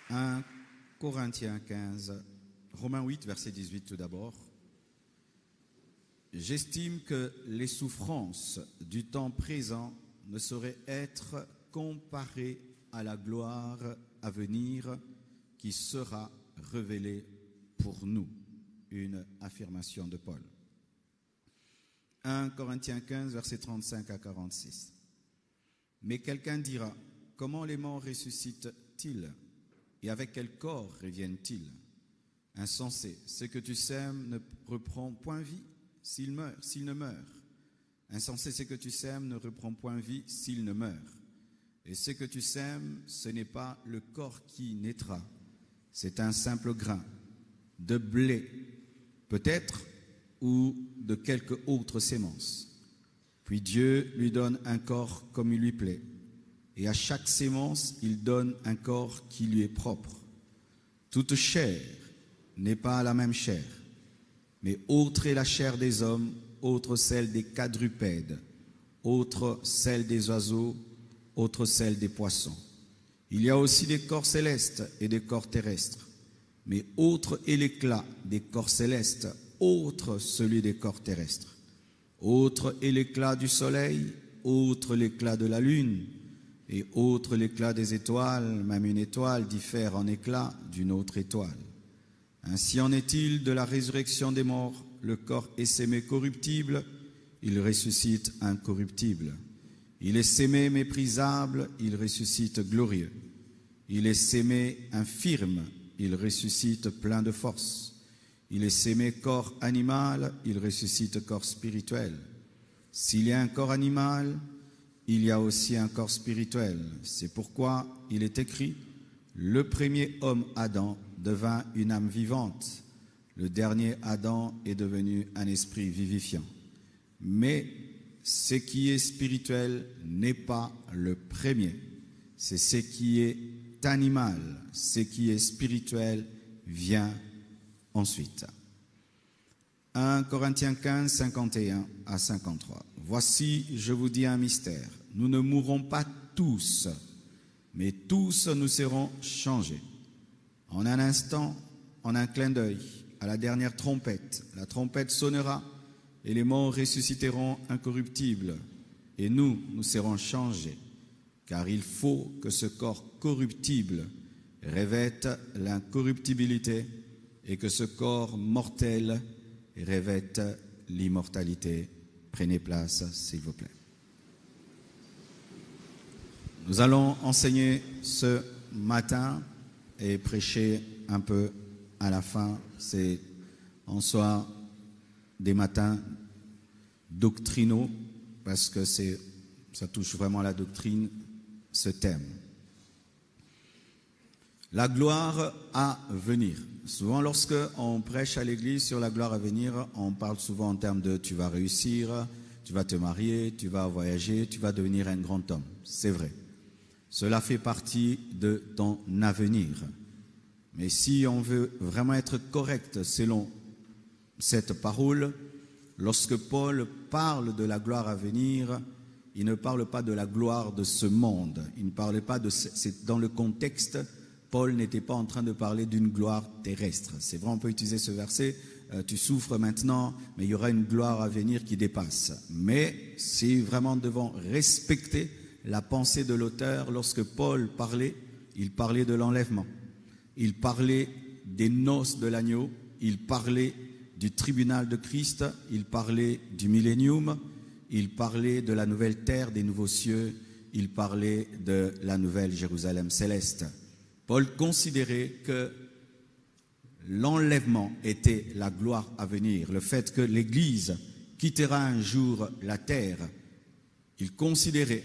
1 Corinthiens 15, Romains 8, verset 18 tout d'abord. J'estime que les souffrances du temps présent ne sauraient être comparées à la gloire à venir qui sera révélée pour nous. Une affirmation de Paul. 1 Corinthiens 15, verset 35 à 46. Mais quelqu'un dira, comment les morts ressuscitent-ils? Et avec quel corps reviennent-ils? Insensé, ce que tu sèmes ne reprend point vie s'il ne meurt. Insensé, ce que tu sèmes ne reprend point vie s'il ne meurt. Et ce que tu sèmes, ce n'est pas le corps qui naîtra, c'est un simple grain de blé, peut-être, ou de quelque autre sémence. Puis Dieu lui donne un corps comme il lui plaît. Et à chaque sémence, il donne un corps qui lui est propre. Toute chair n'est pas la même chair, mais autre est la chair des hommes, autre celle des quadrupèdes, autre celle des oiseaux, autre celle des poissons. Il y a aussi des corps célestes et des corps terrestres, mais autre est l'éclat des corps célestes, autre celui des corps terrestres. Autre est l'éclat du soleil, autre l'éclat de la lune, et autre l'éclat des étoiles. Même une étoile diffère en éclat d'une autre étoile. Ainsi en est-il de la résurrection des morts. Le corps est sémé corruptible, il ressuscite incorruptible. Il est sémé méprisable, il ressuscite glorieux. Il est sémé infirme, il ressuscite plein de force. Il est sémé corps animal, il ressuscite corps spirituel. S'il y a un corps animal, il y a aussi un corps spirituel. C'est pourquoi il est écrit, le premier homme Adam devint une âme vivante. Le dernier Adam est devenu un esprit vivifiant. Mais ce qui est spirituel n'est pas le premier. C'est ce qui est animal. Ce qui est spirituel vient ensuite. 1 Corinthiens 15, 51 à 53. Voici, je vous dis un mystère. Nous ne mourrons pas tous, mais tous nous serons changés. En un instant, en un clin d'œil, à la dernière trompette, la trompette sonnera et les morts ressusciteront incorruptibles. Et nous serons changés. Car il faut que ce corps corruptible revête l'incorruptibilité et que ce corps mortel revête l'immortalité. Prenez place, s'il vous plaît. Nous allons enseigner ce matin et prêcher un peu à la fin. C'est en soi des matins doctrinaux parce que ça touche vraiment la doctrine, ce thème. La gloire à venir. Souvent, lorsque on prêche à l'église sur la gloire à venir, on parle souvent en termes de tu vas réussir, tu vas te marier, tu vas voyager, tu vas devenir un grand homme. C'est vrai. Cela fait partie de ton avenir. Mais si on veut vraiment être correct selon cette parole, lorsque Paul parle de la gloire à venir, il ne parle pas de la gloire de ce monde. Il ne parle pas de... C'est dans le contexte, Paul n'était pas en train de parler d'une gloire terrestre. C'est vrai, on peut utiliser ce verset, tu souffres maintenant, mais il y aura une gloire à venir qui dépasse. Mais si vraiment nous devons respecter la pensée de l'auteur, lorsque Paul parlait, il parlait de l'enlèvement. Il parlait des noces de l'agneau, il parlait du tribunal de Christ, il parlait du millénium, il parlait de la nouvelle terre, des nouveaux cieux, il parlait de la nouvelle Jérusalem céleste. Paul considérait que l'enlèvement était la gloire à venir, le fait que l'Église quittera un jour la terre. Il considérait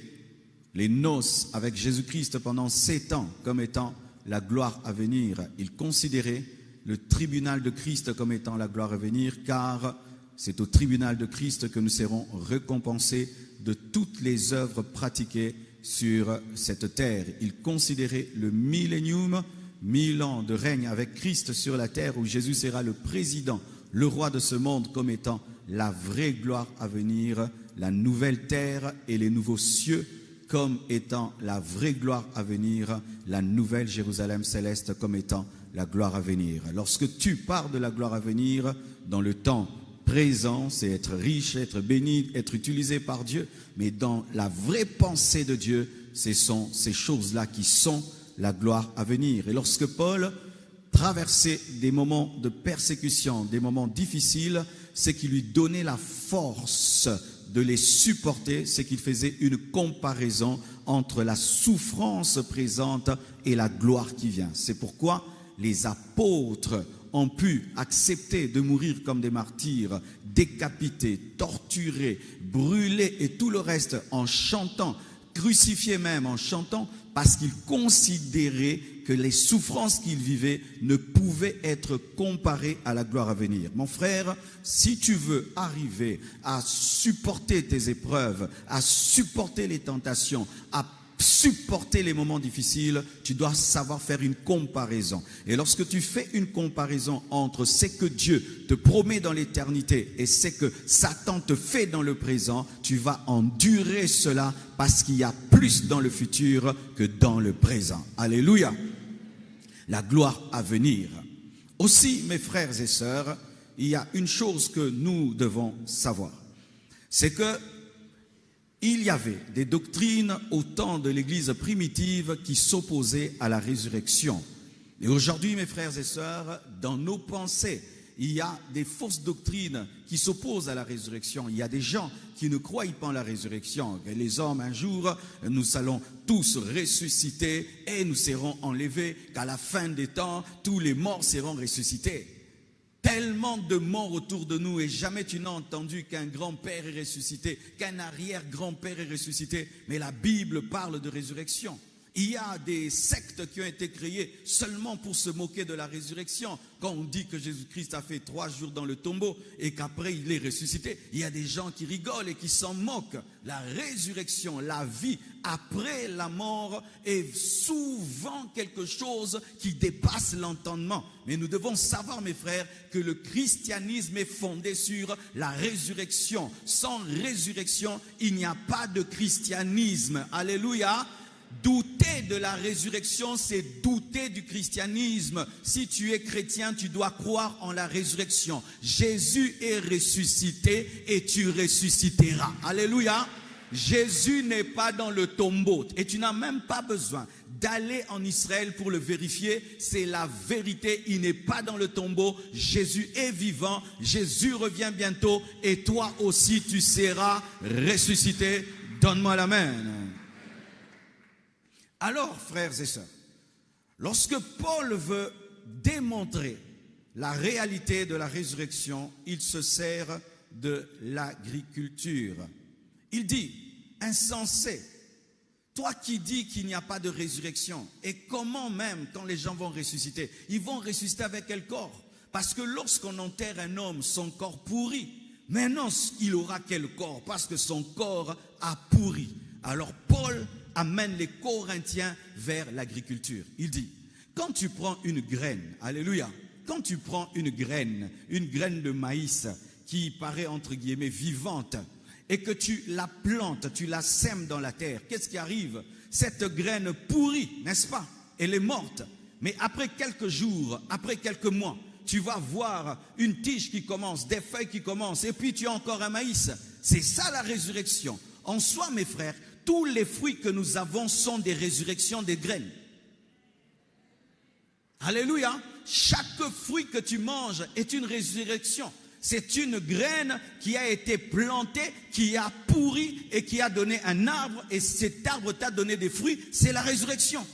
les noces avec Jésus-Christ pendant 7 ans comme étant la gloire à venir. Il considérait le tribunal de Christ comme étant la gloire à venir, car c'est au tribunal de Christ que nous serons récompensés de toutes les œuvres pratiquées sur cette terre. Il considérait le millénium, 1000 ans de règne avec Christ sur la terre, où Jésus sera le président, le roi de ce monde, comme étant la vraie gloire à venir, la nouvelle terre et les nouveaux cieux comme étant la vraie gloire à venir, la nouvelle Jérusalem céleste comme étant la gloire à venir. Lorsque tu parles de la gloire à venir, dans le temps présent, c'est être riche, être béni, être utilisé par Dieu, mais dans la vraie pensée de Dieu, ce sont ces choses-là qui sont la gloire à venir. Et lorsque Paul traversait des moments de persécution, des moments difficiles, c'est qui lui donnait la force de les supporter, c'est qu'il faisait une comparaison entre la souffrance présente et la gloire qui vient. C'est pourquoi les apôtres ont pu accepter de mourir comme des martyrs, décapités, torturés, brûlés et tout le reste en chantant, crucifiés même en chantant, parce qu'ils considéraient que les souffrances qu'ils vivaient ne pouvaient être comparées à la gloire à venir. Mon frère, si tu veux arriver à supporter tes épreuves, à supporter les tentations, à supporter les moments difficiles, tu dois savoir faire une comparaison. Et lorsque tu fais une comparaison entre ce que Dieu te promet dans l'éternité et ce que Satan te fait dans le présent, tu vas endurer cela parce qu'il y a plus dans le futur que dans le présent. Alléluia. La gloire à venir. Aussi, mes frères et sœurs, il y a une chose que nous devons savoir. C'est que il y avait des doctrines au temps de l'Église primitive qui s'opposaient à la résurrection. Et aujourd'hui, mes frères et sœurs, dans nos pensées, il y a des fausses doctrines qui s'opposent à la résurrection. Il y a des gens qui ne croient pas en la résurrection. Et les hommes, un jour, nous allons tous ressusciter et nous serons enlevés, qu'à la fin des temps, tous les morts seront ressuscités. Tellement de morts autour de nous et jamais tu n'as entendu qu'un grand-père est ressuscité, qu'un arrière-grand-père est ressuscité. Mais la Bible parle de résurrection. Il y a des sectes qui ont été créées seulement pour se moquer de la résurrection. Quand on dit que Jésus-Christ a fait 3 jours dans le tombeau et qu'après il est ressuscité, il y a des gens qui rigolent et qui s'en moquent. La résurrection, la vie après la mort est souvent quelque chose qui dépasse l'entendement. Mais nous devons savoir, mes frères, que le christianisme est fondé sur la résurrection. Sans résurrection, il n'y a pas de christianisme. Alléluia. Douter de la résurrection, c'est douter du christianisme. Si tu es chrétien, tu dois croire en la résurrection. Jésus est ressuscité et tu ressusciteras. Alléluia. Jésus n'est pas dans le tombeau et tu n'as même pas besoin d'aller en Israël pour le vérifier. C'est la vérité, il n'est pas dans le tombeau. Jésus est vivant, Jésus revient bientôt et toi aussi tu seras ressuscité. Donne-moi l'amen. Alors, frères et sœurs, lorsque Paul veut démontrer la réalité de la résurrection, il se sert de l'agriculture. Il dit, insensé, toi qui dis qu'il n'y a pas de résurrection, et comment même quand les gens vont ressusciter, ils vont ressusciter avec quel corps? Parce que lorsqu'on enterre un homme, son corps pourrit. Maintenant, il aura quel corps? Parce que son corps a pourri. Alors Paul amène les Corinthiens vers l'agriculture. Il dit, quand tu prends une graine, alléluia, quand tu prends une graine de maïs qui paraît entre guillemets vivante, et que tu la plantes, tu la sèmes dans la terre, qu'est-ce qui arrive? Cette graine pourrit, n'est-ce pas? Elle est morte. Mais après quelques jours, après quelques mois, tu vas voir une tige qui commence, des feuilles qui commencent, et puis tu as encore un maïs. C'est ça la résurrection. En soi, mes frères, tous les fruits que nous avons sont des résurrections des graines. Alléluia. Chaque fruit que tu manges est une résurrection. C'est une graine qui a été plantée, qui a pourri et qui a donné un arbre. Et cet arbre t'a donné des fruits. C'est la résurrection.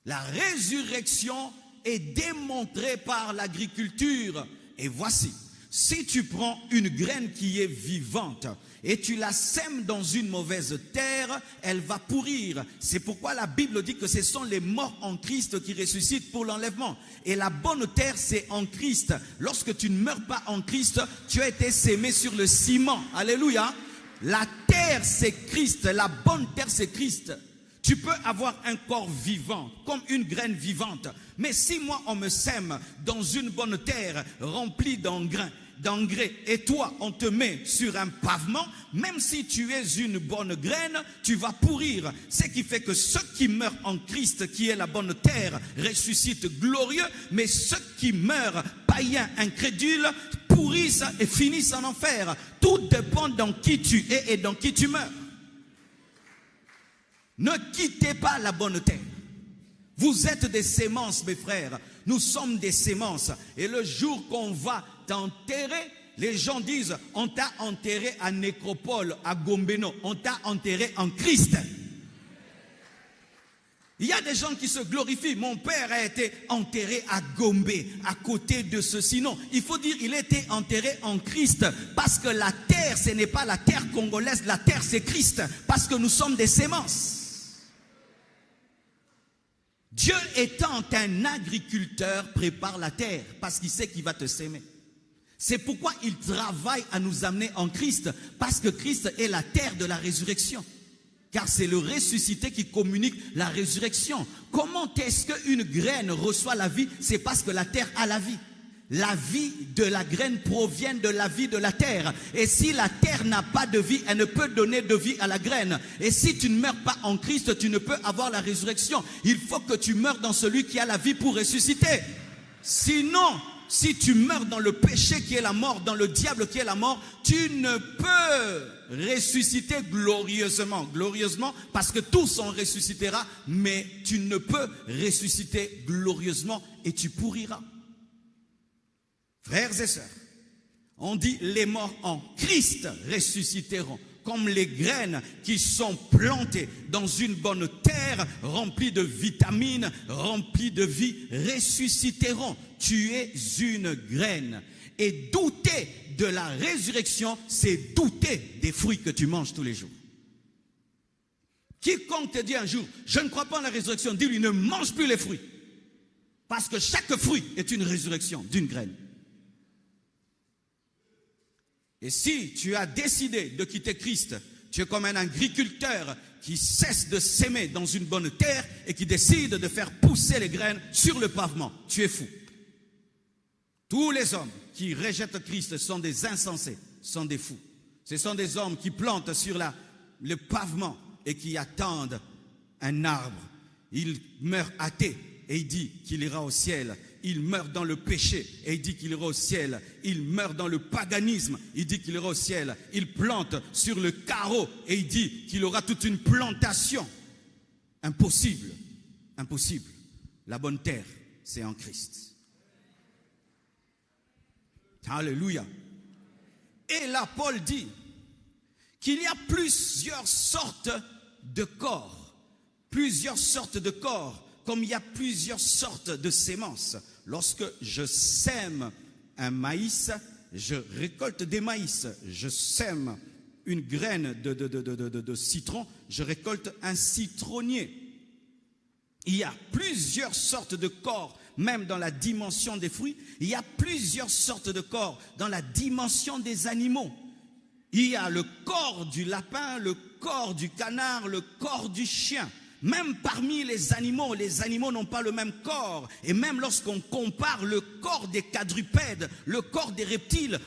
La résurrection est démontrée par l'agriculture. Et voici, si tu prends une graine qui est vivante et tu la sèmes dans une mauvaise terre, elle va pourrir. C'est pourquoi la Bible dit que ce sont les morts en Christ qui ressuscitent pour l'enlèvement. Et la bonne terre, c'est en Christ. Lorsque tu ne meurs pas en Christ, tu as été sémé sur le ciment. Alléluia. La terre, c'est Christ. La bonne terre, c'est Christ. Tu peux avoir un corps vivant, comme une graine vivante. Mais si moi, on me sème dans une bonne terre remplie d'engrais, d'engrais et toi, on te met sur un pavement, même si tu es une bonne graine, tu vas pourrir. Ce qui fait que ceux qui meurent en Christ, qui est la bonne terre, ressuscitent glorieux, mais ceux qui meurent païens, incrédules, pourrissent et finissent en enfer. Tout dépend dans qui tu es et dans qui tu meurs. Ne quittez pas la bonne terre. Vous êtes des semences, mes frères. Nous sommes des semences. Et le jour qu'on va t'enterrer, les gens disent, on t'a enterré à Nécropole, à Gombeno. On t'a enterré en Christ. Il y a des gens qui se glorifient. Mon père a été enterré à Gombe, à côté de ceci. Non, il faut dire il a été enterré en Christ. Parce que la terre, ce n'est pas la terre congolaise. La terre, c'est Christ. Parce que nous sommes des semences. Dieu étant un agriculteur prépare la terre parce qu'il sait qu'il va te s'aimer. C'est pourquoi il travaille à nous amener en Christ, parce que Christ est la terre de la résurrection. Car c'est le ressuscité qui communique la résurrection. Comment est-ce qu'une graine reçoit la vie? C'est parce que la terre a la vie. La vie de la graine provient de la vie de la terre. Et si la terre n'a pas de vie, elle ne peut donner de vie à la graine. Et si tu ne meurs pas en Christ, tu ne peux avoir la résurrection. Il faut que tu meurs dans celui qui a la vie pour ressusciter. Sinon, si tu meurs dans le péché qui est la mort, dans le diable qui est la mort, tu ne peux ressusciter glorieusement. Glorieusement, parce que tous on ressuscitera, mais tu ne peux ressusciter glorieusement et tu pourriras. Frères et sœurs, on dit les morts en Christ ressusciteront, comme les graines qui sont plantées dans une bonne terre, remplie de vitamines, remplie de vie, ressusciteront. Tu es une graine. Et douter de la résurrection, c'est douter des fruits que tu manges tous les jours. Quiconque te dit un jour, je ne crois pas en la résurrection, dis-lui, ne mange plus les fruits. Parce que chaque fruit est une résurrection d'une graine. Et si tu as décidé de quitter Christ, tu es comme un agriculteur qui cesse de s'aimer dans une bonne terre et qui décide de faire pousser les graines sur le pavement. Tu es fou. Tous les hommes qui rejettent Christ sont des insensés, sont des fous. Ce sont des hommes qui plantent sur le pavement et qui attendent un arbre. Il meurt athée et il dit qu'il ira au ciel. Il meurt dans le péché et il dit qu'il ira au ciel. Il meurt dans le paganisme, il dit qu'il ira au ciel. Il plante sur le carreau et il dit qu'il aura toute une plantation. Impossible, impossible. La bonne terre, c'est en Christ. Alléluia. Et là, Paul dit qu'il y a plusieurs sortes de corps. Plusieurs sortes de corps. Comme il y a plusieurs sortes de semences. Lorsque je sème un maïs, je récolte des maïs. Je sème une graine de citron, je récolte un citronnier. Il y a plusieurs sortes de corps, même dans la dimension des fruits. Il y a plusieurs sortes de corps dans la dimension des animaux. Il y a le corps du lapin, le corps du canard, le corps du chien. Même parmi les animaux n'ont pas le même corps. Et même lorsqu'on compare le corps des quadrupèdes, le corps des reptiles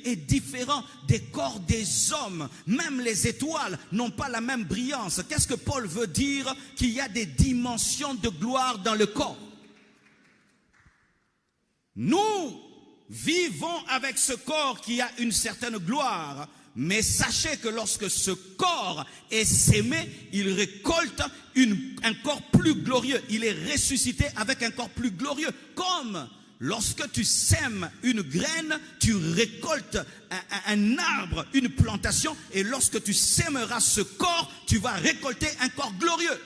est différent des corps des hommes. Même les étoiles n'ont pas la même brillance. Qu'est-ce que Paul veut dire? Qu'il y a des dimensions de gloire dans le corps. Nous vivons avec ce corps qui a une certaine gloire. Mais sachez que lorsque ce corps est sémé, il récolte un corps plus glorieux. Il est ressuscité avec un corps plus glorieux. Comme lorsque tu sèmes une graine, tu récoltes un arbre, une plantation. Et lorsque tu sèmeras ce corps, tu vas récolter un corps glorieux.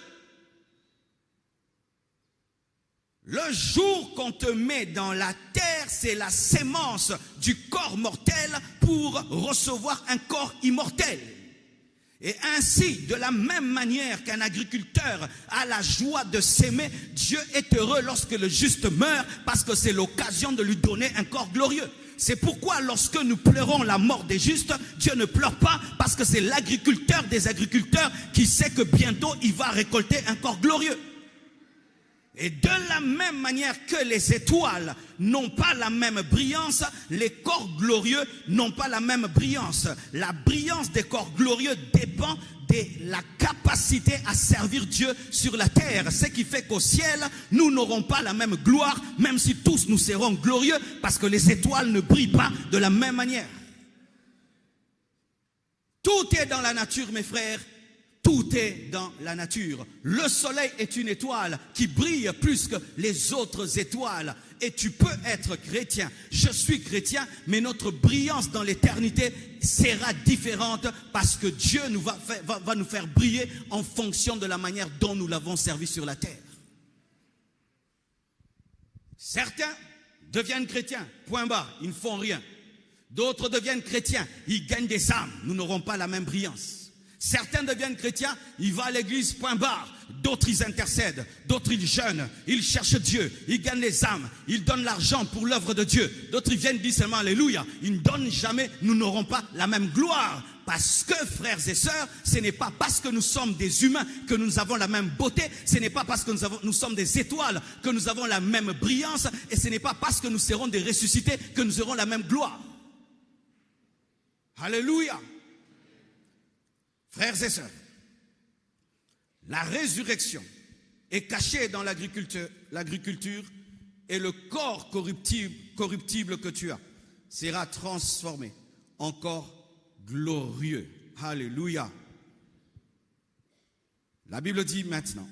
Le jour qu'on te met dans la terre, c'est la sémence du corps mortel pour recevoir un corps immortel. Et ainsi, de la même manière qu'un agriculteur a la joie de s'aimer, Dieu est heureux lorsque le juste meurt parce que c'est l'occasion de lui donner un corps glorieux. C'est pourquoi lorsque nous pleurons la mort des justes, Dieu ne pleure pas parce que c'est l'agriculteur des agriculteurs qui sait que bientôt il va récolter un corps glorieux. Et de la même manière que les étoiles n'ont pas la même brillance, les corps glorieux n'ont pas la même brillance. La brillance des corps glorieux dépend de la capacité à servir Dieu sur la terre. Ce qui fait qu'au ciel, nous n'aurons pas la même gloire, même si tous nous serons glorieux, parce que les étoiles ne brillent pas de la même manière. Tout est dans la nature, mes frères. Tout est dans la nature. Le soleil est une étoile qui brille plus que les autres étoiles. Et tu peux être chrétien. Je suis chrétien, mais notre brillance dans l'éternité sera différente parce que Dieu va nous faire briller en fonction de la manière dont nous l'avons servi sur la terre. Certains deviennent chrétiens, point barre, ils ne font rien. D'autres deviennent chrétiens, ils gagnent des âmes. Nous n'aurons pas la même brillance. Certains deviennent chrétiens, ils vont à l'église, point barre. D'autres, ils intercèdent. D'autres, ils jeûnent. Ils cherchent Dieu. Ils gagnent les âmes. Ils donnent l'argent pour l'œuvre de Dieu. D'autres, ils viennent dire seulement Alléluia. Ils ne donnent jamais. Nous n'aurons pas la même gloire. Parce que, frères et sœurs, ce n'est pas parce que nous sommes des humains que nous avons la même beauté. Ce n'est pas parce que nous sommes des étoiles que nous avons la même brillance. Et ce n'est pas parce que nous serons des ressuscités que nous aurons la même gloire. Alléluia. Frères et sœurs, la résurrection est cachée dans l'agriculture et le corps corruptible que tu as sera transformé en corps glorieux. Alléluia. La Bible dit maintenant,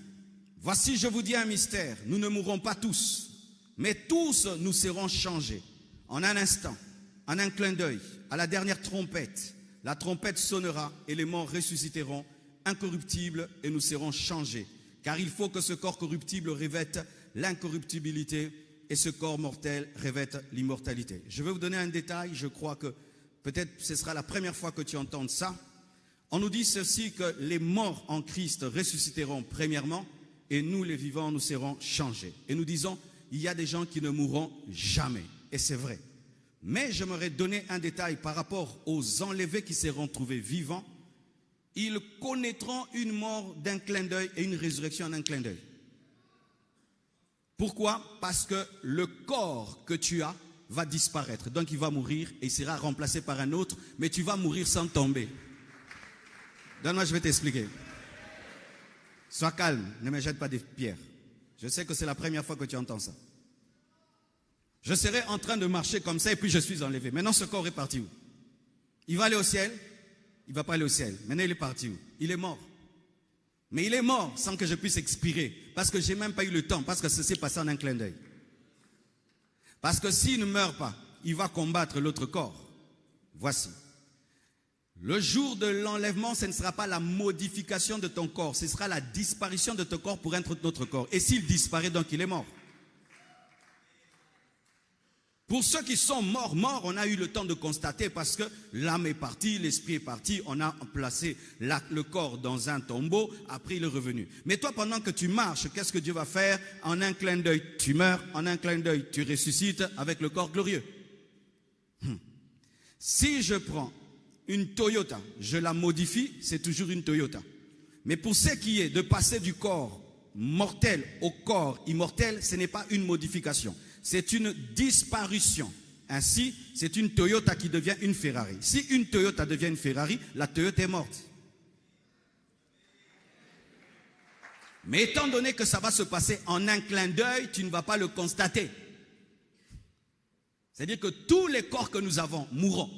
voici je vous dis un mystère, nous ne mourrons pas tous, mais tous nous serons changés en un instant, en un clin d'œil, à la dernière trompette. La trompette sonnera et les morts ressusciteront incorruptibles et nous serons changés. Car il faut que ce corps corruptible revête l'incorruptibilité et ce corps mortel revête l'immortalité. Je vais vous donner un détail, je crois que peut-être ce sera la première fois que tu entends ça. On nous dit ceci, que les morts en Christ ressusciteront premièrement et nous les vivants nous serons changés. Et nous disons, il y a des gens qui ne mourront jamais. Et c'est vrai. Mais j'aimerais donner un détail par rapport aux enlevés qui seront trouvés vivants. Ils connaîtront une mort d'un clin d'œil et une résurrection en un clin d'œil. Pourquoi? Parce que le corps que tu as va disparaître. Donc il va mourir et il sera remplacé par un autre, mais tu vas mourir sans tomber. Donne-moi, je vais t'expliquer. Sois calme, ne me jette pas des pierres. Je sais que c'est la première fois que tu entends ça. Je serai en train de marcher comme ça et puis je suis enlevé. Maintenant, ce corps est parti où? Il va aller au ciel? Il ne va pas aller au ciel. Maintenant, il est parti où? Il est mort. Mais il est mort sans que je puisse expirer. Parce que je n'ai même pas eu le temps. Parce que ça s'est passé en un clin d'œil. Parce que s'il ne meurt pas, il va combattre l'autre corps. Voici. Le jour de l'enlèvement, ce ne sera pas la modification de ton corps. Ce sera la disparition de ton corps pour être notre corps. Et s'il disparaît, donc il est mort. Pour ceux qui sont morts, on a eu le temps de constater parce que l'âme est partie, l'esprit est parti, on a placé le corps dans un tombeau, après il est revenu. Mais toi, pendant que tu marches, qu'est-ce que Dieu va faire? En un clin d'œil, tu meurs, en un clin d'œil, tu ressuscites avec le corps glorieux. Si je prends une Toyota, je la modifie, c'est toujours une Toyota. Mais pour ce qui est de passer du corps mortel au corps immortel, ce n'est pas une modification. C'est une disparition. Ainsi, c'est une Toyota qui devient une Ferrari. Si une Toyota devient une Ferrari, la Toyota est morte. Mais étant donné que ça va se passer en un clin d'œil, tu ne vas pas le constater. C'est-à-dire que tous les corps que nous avons mourront.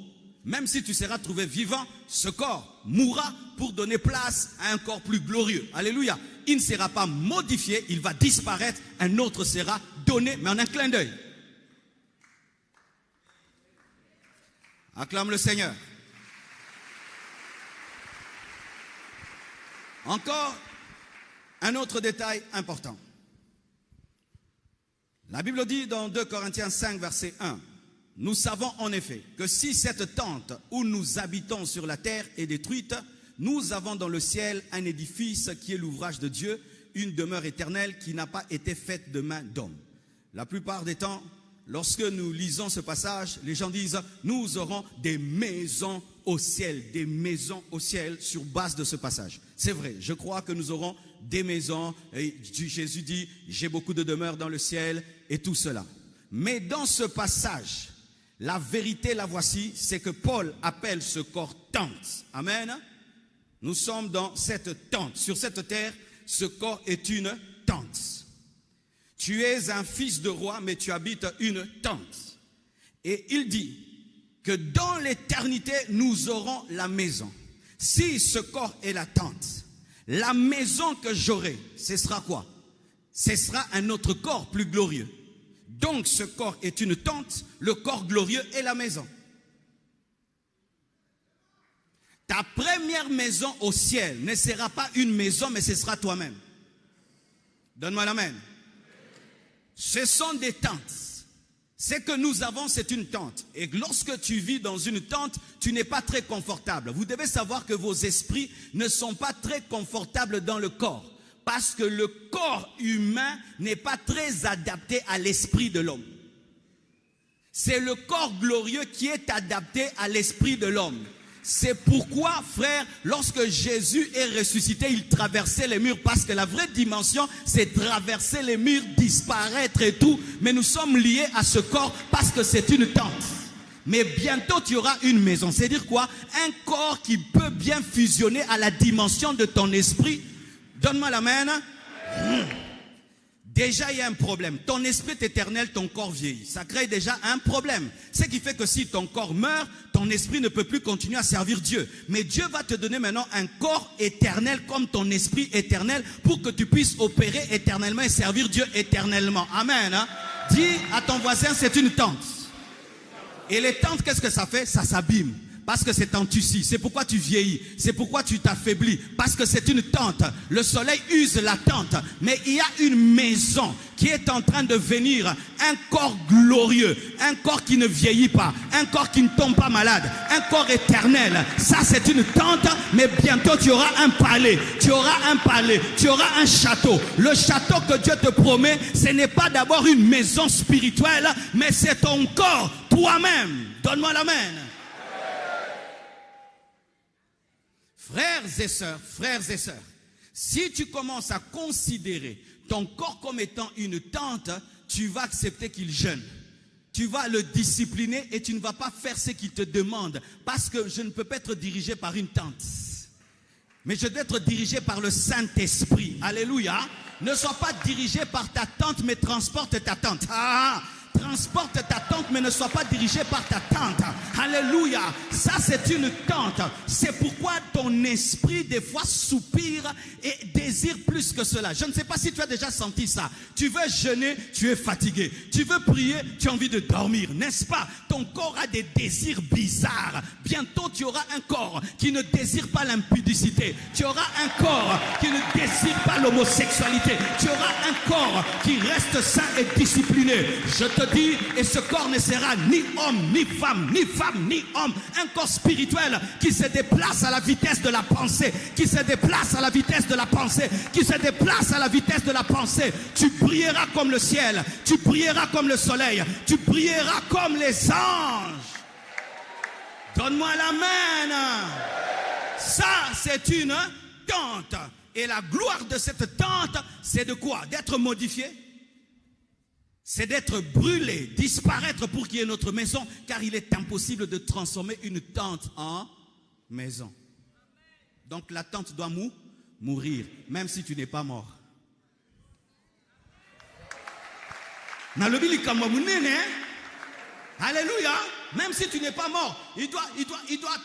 Même si tu seras trouvé vivant, ce corps mourra pour donner place à un corps plus glorieux. Alléluia. Il ne sera pas modifié, il va disparaître, un autre sera donné, mais en un clin d'œil. Acclame le Seigneur. Encore un autre détail important. La Bible dit dans 2 Corinthiens 5, verset 1, « Nous savons en effet que si cette tente où nous habitons sur la terre est détruite, nous avons dans le ciel un édifice qui est l'ouvrage de Dieu, une demeure éternelle qui n'a pas été faite de main d'homme. » La plupart des temps, lorsque nous lisons ce passage, les gens disent « Nous aurons des maisons au ciel » sur base de ce passage. C'est vrai, je crois que nous aurons des maisons. Et Jésus dit, j'ai beaucoup de demeures dans le ciel et tout cela. Mais dans ce passage, la vérité, la voici, c'est que Paul appelle ce corps tente. Amen. Nous sommes dans cette tente. Sur cette terre, ce corps est une tente. Tu es un fils de roi, mais tu habites une tente. Et il dit que dans l'éternité, nous aurons la maison. Si ce corps est la tente, la maison que j'aurai, ce sera quoi? Ce sera un autre corps plus glorieux. Donc ce corps est une tente, le corps glorieux est la maison. Ta première maison au ciel ne sera pas une maison, mais ce sera toi-même. Donne-moi l'amen. Ce sont des tentes. Ce que nous avons, c'est une tente. Et lorsque tu vis dans une tente, tu n'es pas très confortable. Vous devez savoir que vos esprits ne sont pas très confortables dans le corps. Parce que le corps humain n'est pas très adapté à l'esprit de l'homme. C'est le corps glorieux qui est adapté à l'esprit de l'homme. C'est pourquoi, frère, lorsque Jésus est ressuscité, il traversait les murs. Parce que la vraie dimension, c'est traverser les murs, disparaître et tout. Mais nous sommes liés à ce corps parce que c'est une tente. Mais bientôt, tu auras une maison. C'est-à-dire quoi? Un corps qui peut bien fusionner à la dimension de ton esprit. Donne-moi l'amen. Déjà, il y a un problème. Ton esprit est éternel, ton corps vieillit. Ça crée déjà un problème. Ce qui fait que si ton corps meurt, ton esprit ne peut plus continuer à servir Dieu. Mais Dieu va te donner maintenant un corps éternel comme ton esprit éternel pour que tu puisses opérer éternellement et servir Dieu éternellement. Amen. Hein? Dis à ton voisin, c'est une tente. Et les tentes, qu'est-ce que ça fait? Ça s'abîme. Parce que c'est en tissu. C'est pourquoi tu vieillis. C'est pourquoi tu t'affaiblis. Parce que c'est une tente. Le soleil use la tente. Mais il y a une maison qui est en train de venir. Un corps glorieux. Un corps qui ne vieillit pas. Un corps qui ne tombe pas malade. Un corps éternel. Ça, c'est une tente. Mais bientôt, tu auras un palais. Tu auras un palais. Tu auras un château. Le château que Dieu te promet, ce n'est pas d'abord une maison spirituelle, mais c'est ton corps, toi-même. Donne-moi l'amen. Frères et sœurs, si tu commences à considérer ton corps comme étant une tente, tu vas accepter qu'il jeûne. Tu vas le discipliner et tu ne vas pas faire ce qu'il te demande. Parce que je ne peux pas être dirigé par une tente. Mais je dois être dirigé par le Saint-Esprit. Alléluia. Ne sois pas dirigé par ta tente, mais transporte ta tente. Transporte ta tente, mais ne sois pas dirigé par ta tente. Alléluia. Ça, c'est une tente. C'est pourquoi ton esprit, des fois, soupire et désire plus que cela. Je ne sais pas si tu as déjà senti ça. Tu veux jeûner, tu es fatigué. Tu veux prier, tu as envie de dormir. N'est-ce pas? Ton corps a des désirs bizarres. Bientôt, tu auras un corps qui ne désire pas l'impudicité. Tu auras un corps qui ne désire pas l'homosexualité. Tu auras un corps qui reste sain et discipliné. Je te dis, et ce corps ne sera ni homme, ni femme, ni femme, ni homme. Un corps spirituel qui se déplace à la vitesse de la pensée, qui se déplace à la vitesse de la pensée, qui se déplace à la vitesse de la pensée. Tu brilleras comme le ciel, tu brilleras comme le soleil, tu brilleras comme les anges. Donne-moi l'amen. Ça, c'est une tente. Et la gloire de cette tente, c'est de quoi? D'être modifié. C'est d'être brûlé, disparaître pour qu'il y ait notre maison, car il est impossible de transformer une tente en maison. Donc la tente doit mourir, même si tu n'es pas mort. Alléluia. Même si tu n'es pas mort, il doit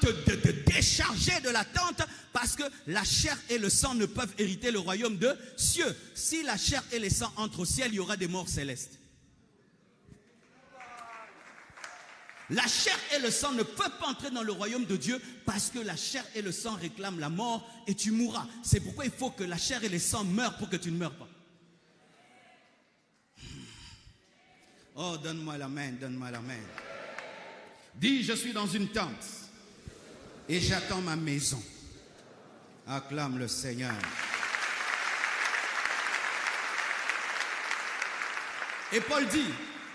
te décharger de la tente, parce que la chair et le sang ne peuvent hériter le royaume de cieux. Si la chair et le sang entrent au ciel, il y aura des morts célestes. La chair et le sang ne peuvent pas entrer dans le royaume de Dieu, parce que la chair et le sang réclament la mort et tu mourras. C'est pourquoi il faut que la chair et le sang meurent pour que tu ne meurs pas. Oh, donne-moi la main, donne-moi la main. Dis, je suis dans une tente et j'attends ma maison. Acclame le Seigneur. Et Paul dit,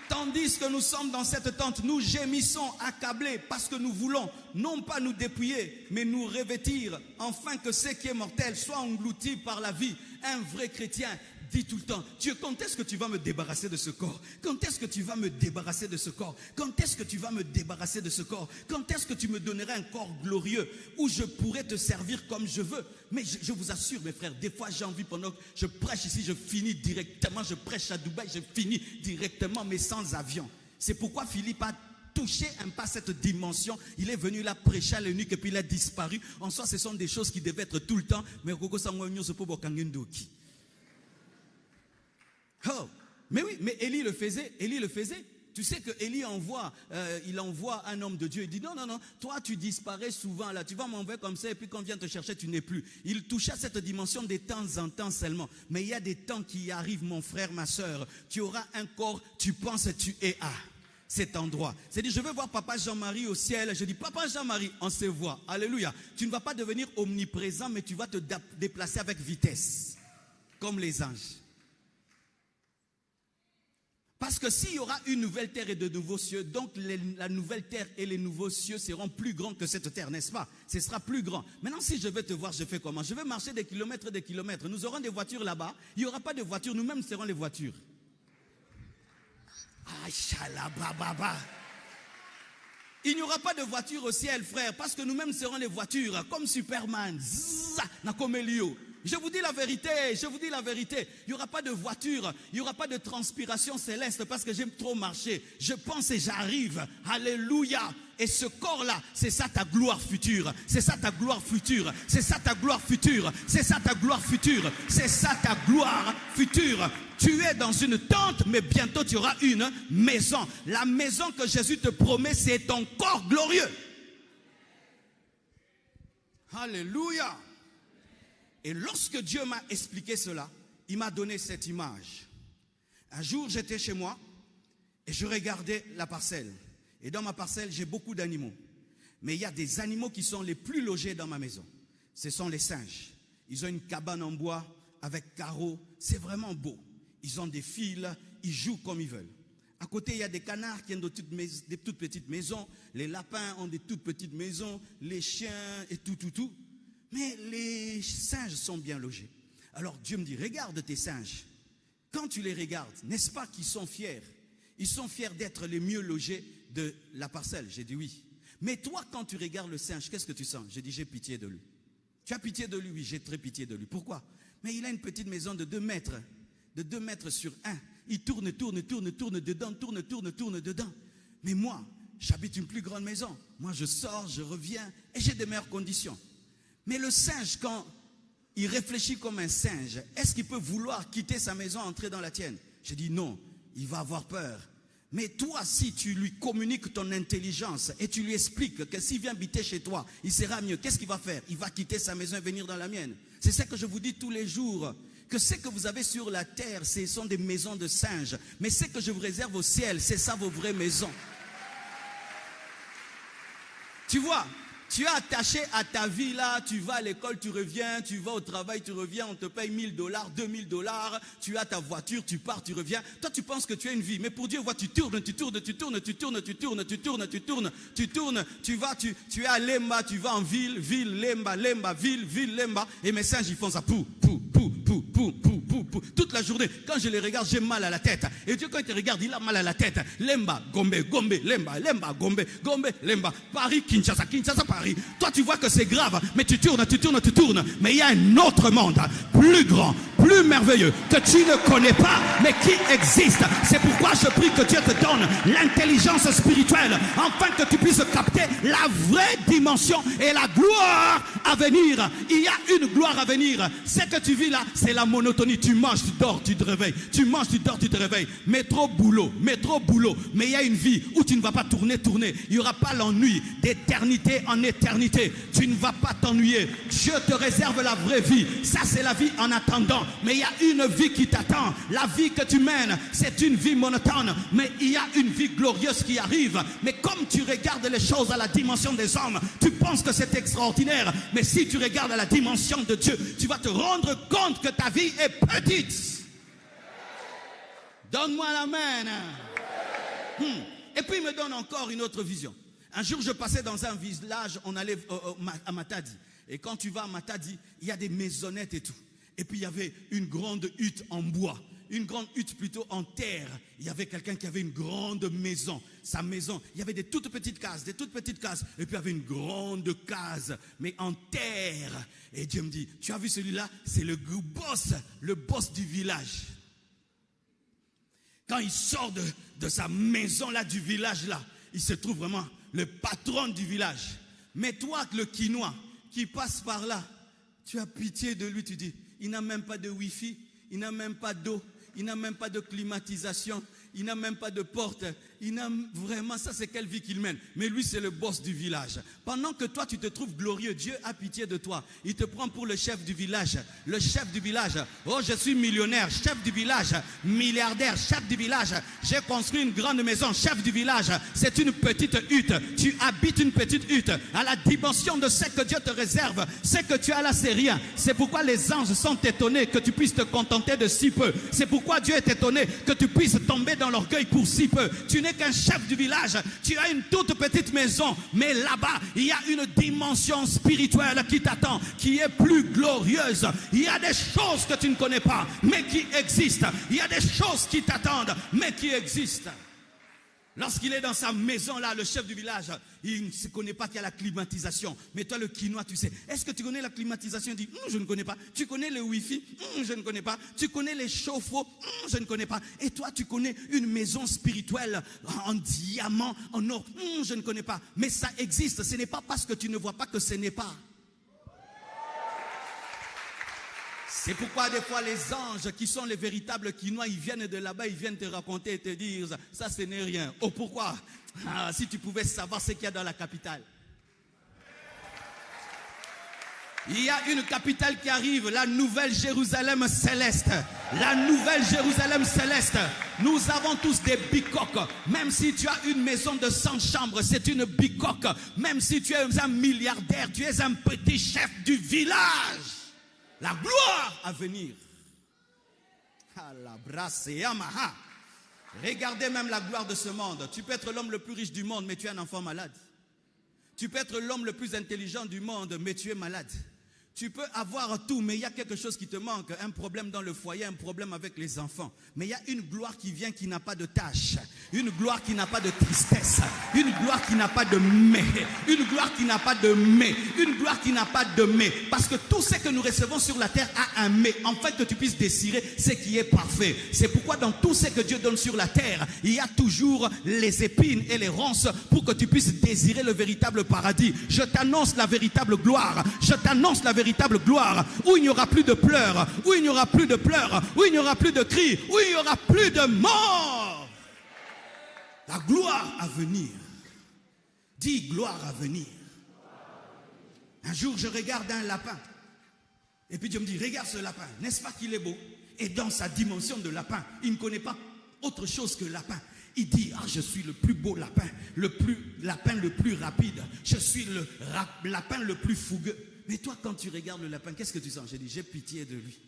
tandis que nous sommes dans cette tente, nous gémissons accablés parce que nous voulons non pas nous dépouiller, mais nous revêtir, afin que ce qui est mortel soit englouti par la vie. Un vrai chrétien dit tout le temps, Dieu, quand est-ce que tu vas me débarrasser de ce corps? Quand est-ce que tu vas me débarrasser de ce corps? Quand est-ce que tu vas me débarrasser de ce corps? Quand est-ce que tu me donneras un corps glorieux où je pourrais te servir comme je veux? Mais je vous assure, mes frères, des fois j'ai envie, pendant que je prêche ici, je finis directement, je prêche à Dubaï, je finis directement, mais sans avion. C'est pourquoi Philippe a touché un peu cette dimension. Il est venu là prêcher à l'eunuque et puis il a disparu. En soi, ce sont des choses qui devaient être tout le temps. Mais oh, mais oui, mais Élie le faisait. Élie le faisait. Tu sais que Élie envoie un homme de Dieu. Il dit non, non, non, toi tu disparais souvent là. Tu vas m'envoyer comme ça et puis quand on vient te chercher, tu n'es plus. Il touchait à cette dimension de temps en temps seulement. Mais il y a des temps qui arrivent, mon frère, ma soeur. Tu auras un corps, tu penses, tu es à cet endroit. C'est-à-dire, je veux voir Papa Jean-Marie au ciel. Je dis, Papa Jean-Marie, on se voit. Alléluia. Tu ne vas pas devenir omniprésent, mais tu vas te déplacer avec vitesse. Comme les anges. Parce que s'il y aura une nouvelle terre et de nouveaux cieux, donc la nouvelle terre et les nouveaux cieux seront plus grands que cette terre, n'est-ce pas? Ce sera plus grand. Maintenant, si je veux te voir, je fais comment? Je vais marcher des kilomètres et des kilomètres. Nous aurons des voitures là-bas. Il n'y aura pas de voitures. Nous-mêmes serons les voitures. Il n'y aura pas de voiture au ciel, frère, parce que nous-mêmes serons les voitures, comme Superman. Je vous dis la vérité, je vous dis la vérité. Il n'y aura pas de voiture, il n'y aura pas de transpiration céleste parce que j'aime trop marcher. Je pense et j'arrive. Alléluia. Et ce corps-là, c'est ça ta gloire future. C'est ça ta gloire future. C'est ça ta gloire future. C'est ça ta gloire future. C'est ça ta gloire future. Tu es dans une tente, mais bientôt tu auras une maison. La maison que Jésus te promet, c'est ton corps glorieux. Alléluia. Et lorsque Dieu m'a expliqué cela, il m'a donné cette image. Un jour, j'étais chez moi et je regardais la parcelle. Et dans ma parcelle, j'ai beaucoup d'animaux. Mais il y a des animaux qui sont les plus logés dans ma maison. Ce sont les singes. Ils ont une cabane en bois avec carreaux. C'est vraiment beau. Ils ont des fils, ils jouent comme ils veulent. À côté, il y a des canards qui ont des toutes petites maisons. Les lapins ont des toutes petites maisons. Les chiens et tout. Mais les singes sont bien logés. Alors Dieu me dit, regarde tes singes. Quand tu les regardes, n'est-ce pas qu'ils sont fiers? Ils sont fiers d'être les mieux logés de la parcelle. J'ai dit oui. Mais toi, quand tu regardes le singe, qu'est-ce que tu sens? J'ai dit, j'ai pitié de lui. Tu as pitié de lui? Oui, j'ai très pitié de lui. Pourquoi? Mais il a une petite maison de 2 mètres. De 2 mètres sur 1. Il tourne dedans, dedans. Mais moi, j'habite une plus grande maison. Moi, je sors, je reviens et j'ai des meilleures conditions. Mais le singe, quand il réfléchit comme un singe, est-ce qu'il peut vouloir quitter sa maison, entrer dans la tienne? J'ai dit non, il va avoir peur. Mais toi, si tu lui communiques ton intelligence et tu lui expliques que s'il vient habiter chez toi, il sera mieux, qu'est-ce qu'il va faire? Il va quitter sa maison et venir dans la mienne. C'est ça que je vous dis tous les jours. Que ce que vous avez sur la terre, ce sont des maisons de singes. Mais ce que je vous réserve au ciel, c'est ça vos vraies maisons. Tu vois? Tu es attaché à ta vie là, tu vas à l'école, tu reviens, tu vas au travail, tu reviens, on te paye $1000, $2000, tu as ta voiture, tu pars, tu reviens. Toi tu penses que tu as une vie, mais pour Dieu, vois, tu tournes, tu vas, tu es à Lemba, tu vas en ville, Lemba, ville, Lemba, et mes singes ils font ça, pou. Toute la journée, quand je les regarde, j'ai mal à la tête. Et Dieu, quand il te regarde, il a mal à la tête. Lemba, Gombe, Lemba, Gombe, Lemba. Paris, Kinshasa, Paris. Toi, tu vois que c'est grave, mais tu tournes. Mais il y a un autre monde, plus grand, plus merveilleux, que tu ne connais pas, mais qui existe. C'est pourquoi je prie que Dieu te donne l'intelligence spirituelle, afin que tu puisses capter la vraie dimension et la gloire à venir. Il y a une gloire à venir. Ce que tu vis là, c'est la monotonie. Tu manges, tu dors, tu te réveilles. Tu manges, tu dors, tu te réveilles. Métro, boulot. Mais il y a une vie où tu ne vas pas tourner. Il n'y aura pas l'ennui d'éternité en éternité. Tu ne vas pas t'ennuyer. Dieu te réserve la vraie vie. Ça, c'est la vie en attendant. Mais il y a une vie qui t'attend. La vie que tu mènes, c'est une vie monotone. Mais il y a une vie glorieuse qui arrive. Mais comme tu regardes les choses à la dimension des hommes, tu penses que c'est extraordinaire. Mais si tu regardes à la dimension de Dieu, tu vas te rendre compte que ta vie est petite. Donne-moi la main. Et puis il me donne encore une autre vision. Un jour je passais dans un village, on allait à Matadi. Et quand tu vas à Matadi, il y a des maisonnettes et tout. Et puis il y avait une grande hutte en bois. Une grande hutte plutôt en terre. Il y avait quelqu'un qui avait une grande maison. Sa maison, il y avait des toutes petites cases. Et puis il y avait une grande case, mais en terre. Et Dieu me dit, tu as vu celui-là? C'est le boss du village. Quand il sort de sa maison là, du village là, il se trouve vraiment le patron du village. Mais toi, le Quinois, qui passe par là, tu as pitié de lui, tu dis, il n'a même pas de wifi, il n'a même pas d'eau, il n'a même pas de climatisation, il n'a même pas de porte. Il n'a vraiment, ça c'est quelle vie qu'il mène. Mais lui c'est le boss du village. Pendant que toi tu te trouves glorieux, Dieu a pitié de toi. Il te prend pour le chef du village. Le chef du village. Oh, je suis millionnaire, chef du village. Milliardaire, chef du village. J'ai construit une grande maison, chef du village. C'est une petite hutte. Tu habites une petite hutte. À la dimension de ce que Dieu te réserve, ce que tu as là c'est rien. C'est pourquoi les anges sont étonnés que tu puisses te contenter de si peu. C'est pourquoi Dieu est étonné que tu puisses tomber dans l'orgueil pour si peu. Tu n'es qu'un chef du village, tu as une toute petite maison, mais là-bas, il y a une dimension spirituelle qui t'attend, qui est plus glorieuse. Il y a des choses que tu ne connais pas, mais qui existent. Il y a des choses qui t'attendent, mais qui existent. Lorsqu'il est dans sa maison là, le chef du village, il ne se connaît pas qu'il y a la climatisation. Mais toi le Quinois, tu sais, est-ce que tu connais la climatisation? Il dit, je ne connais pas. Tu connais le wifi? Je ne connais pas. Tu connais les chauffe-eau? Je ne connais pas. Et toi tu connais une maison spirituelle en diamant, en or? Je ne connais pas. Mais ça existe, ce n'est pas parce que tu ne vois pas que ce n'est pas. C'est pourquoi des fois les anges qui sont les véritables Quinois, ils viennent de là-bas, ils viennent te raconter et te dire, ça ce n'est rien. Oh pourquoi? Si tu pouvais savoir ce qu'il y a dans la capitale. Il y a une capitale qui arrive, la nouvelle Jérusalem céleste. La nouvelle Jérusalem céleste. Nous avons tous des bicoques. Même si tu as une maison de 100 chambres, c'est une bicoque. Même si tu es un milliardaire, tu es un petit chef du village. La gloire à venir. Regardez même la gloire de ce monde. Tu peux être l'homme le plus riche du monde, mais tu es un enfant malade. Tu peux être l'homme le plus intelligent du monde, mais tu es malade. Tu peux avoir tout, mais il y a quelque chose qui te manque. Un problème dans le foyer, un problème avec les enfants. Mais il y a une gloire qui vient qui n'a pas de tâche. Une gloire qui n'a pas de tristesse. Une gloire qui n'a pas de mais. Une gloire qui n'a pas de mais. Une gloire qui n'a pas de mais. Parce que tout ce que nous recevons sur la terre a un mais. En fait, que tu puisses désirer ce qui est parfait. C'est pourquoi dans tout ce que Dieu donne sur la terre, il y a toujours les épines et les ronces pour que tu puisses désirer le véritable paradis. Je t'annonce la véritable gloire. Je t'annonce la véritable gloire, où il n'y aura plus de pleurs, où il n'y aura plus de pleurs, où il n'y aura plus de cris, où il n'y aura plus de mort. La gloire à venir. Dis gloire à venir. Un jour je regarde un lapin et puis Dieu me dit, regarde ce lapin, n'est-ce pas qu'il est beau? Et dans sa dimension de lapin, il ne connaît pas autre chose que lapin. Il dit, je suis le plus beau lapin, lapin le plus rapide, je suis le lapin le plus fougueux. Mais toi, quand tu regardes le lapin, qu'est-ce que tu sens? J'ai dit, j'ai pitié de lui.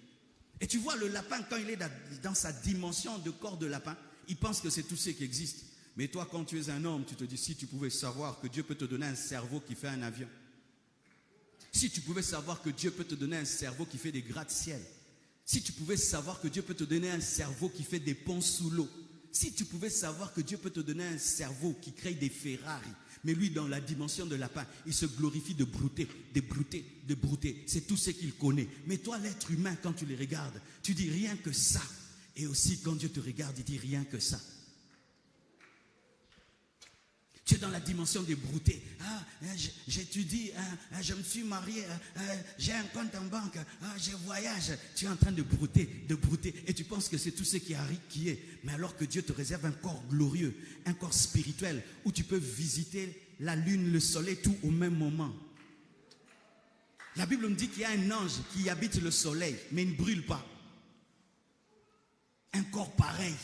Et tu vois, le lapin, quand il est dans sa dimension de corps de lapin, il pense que c'est tout ce qui existe. Mais toi, quand tu es un homme, tu te dis, si tu pouvais savoir que Dieu peut te donner un cerveau qui fait un avion. Si tu pouvais savoir que Dieu peut te donner un cerveau qui fait des gratte-ciel. Si tu pouvais savoir que Dieu peut te donner un cerveau qui fait des ponts sous l'eau. Si tu pouvais savoir que Dieu peut te donner un cerveau qui crée des Ferrari. Mais lui, dans la dimension de lapin, il se glorifie de brouter, de brouter, de brouter. C'est tout ce qu'il connaît. Mais toi, l'être humain, quand tu les regardes, tu dis rien que ça. Et aussi, quand Dieu te regarde, il dit rien que ça. Tu es dans la dimension des broutés. J'étudie, je me suis marié, j'ai un compte en banque, je voyage. Tu es en train de brouter, et tu penses que c'est tout ce qui est. Mais alors que Dieu te réserve un corps glorieux, un corps spirituel, où tu peux visiter la lune, le soleil, tout au même moment. La Bible me dit qu'il y a un ange qui habite le soleil, mais il ne brûle pas. Un corps pareil,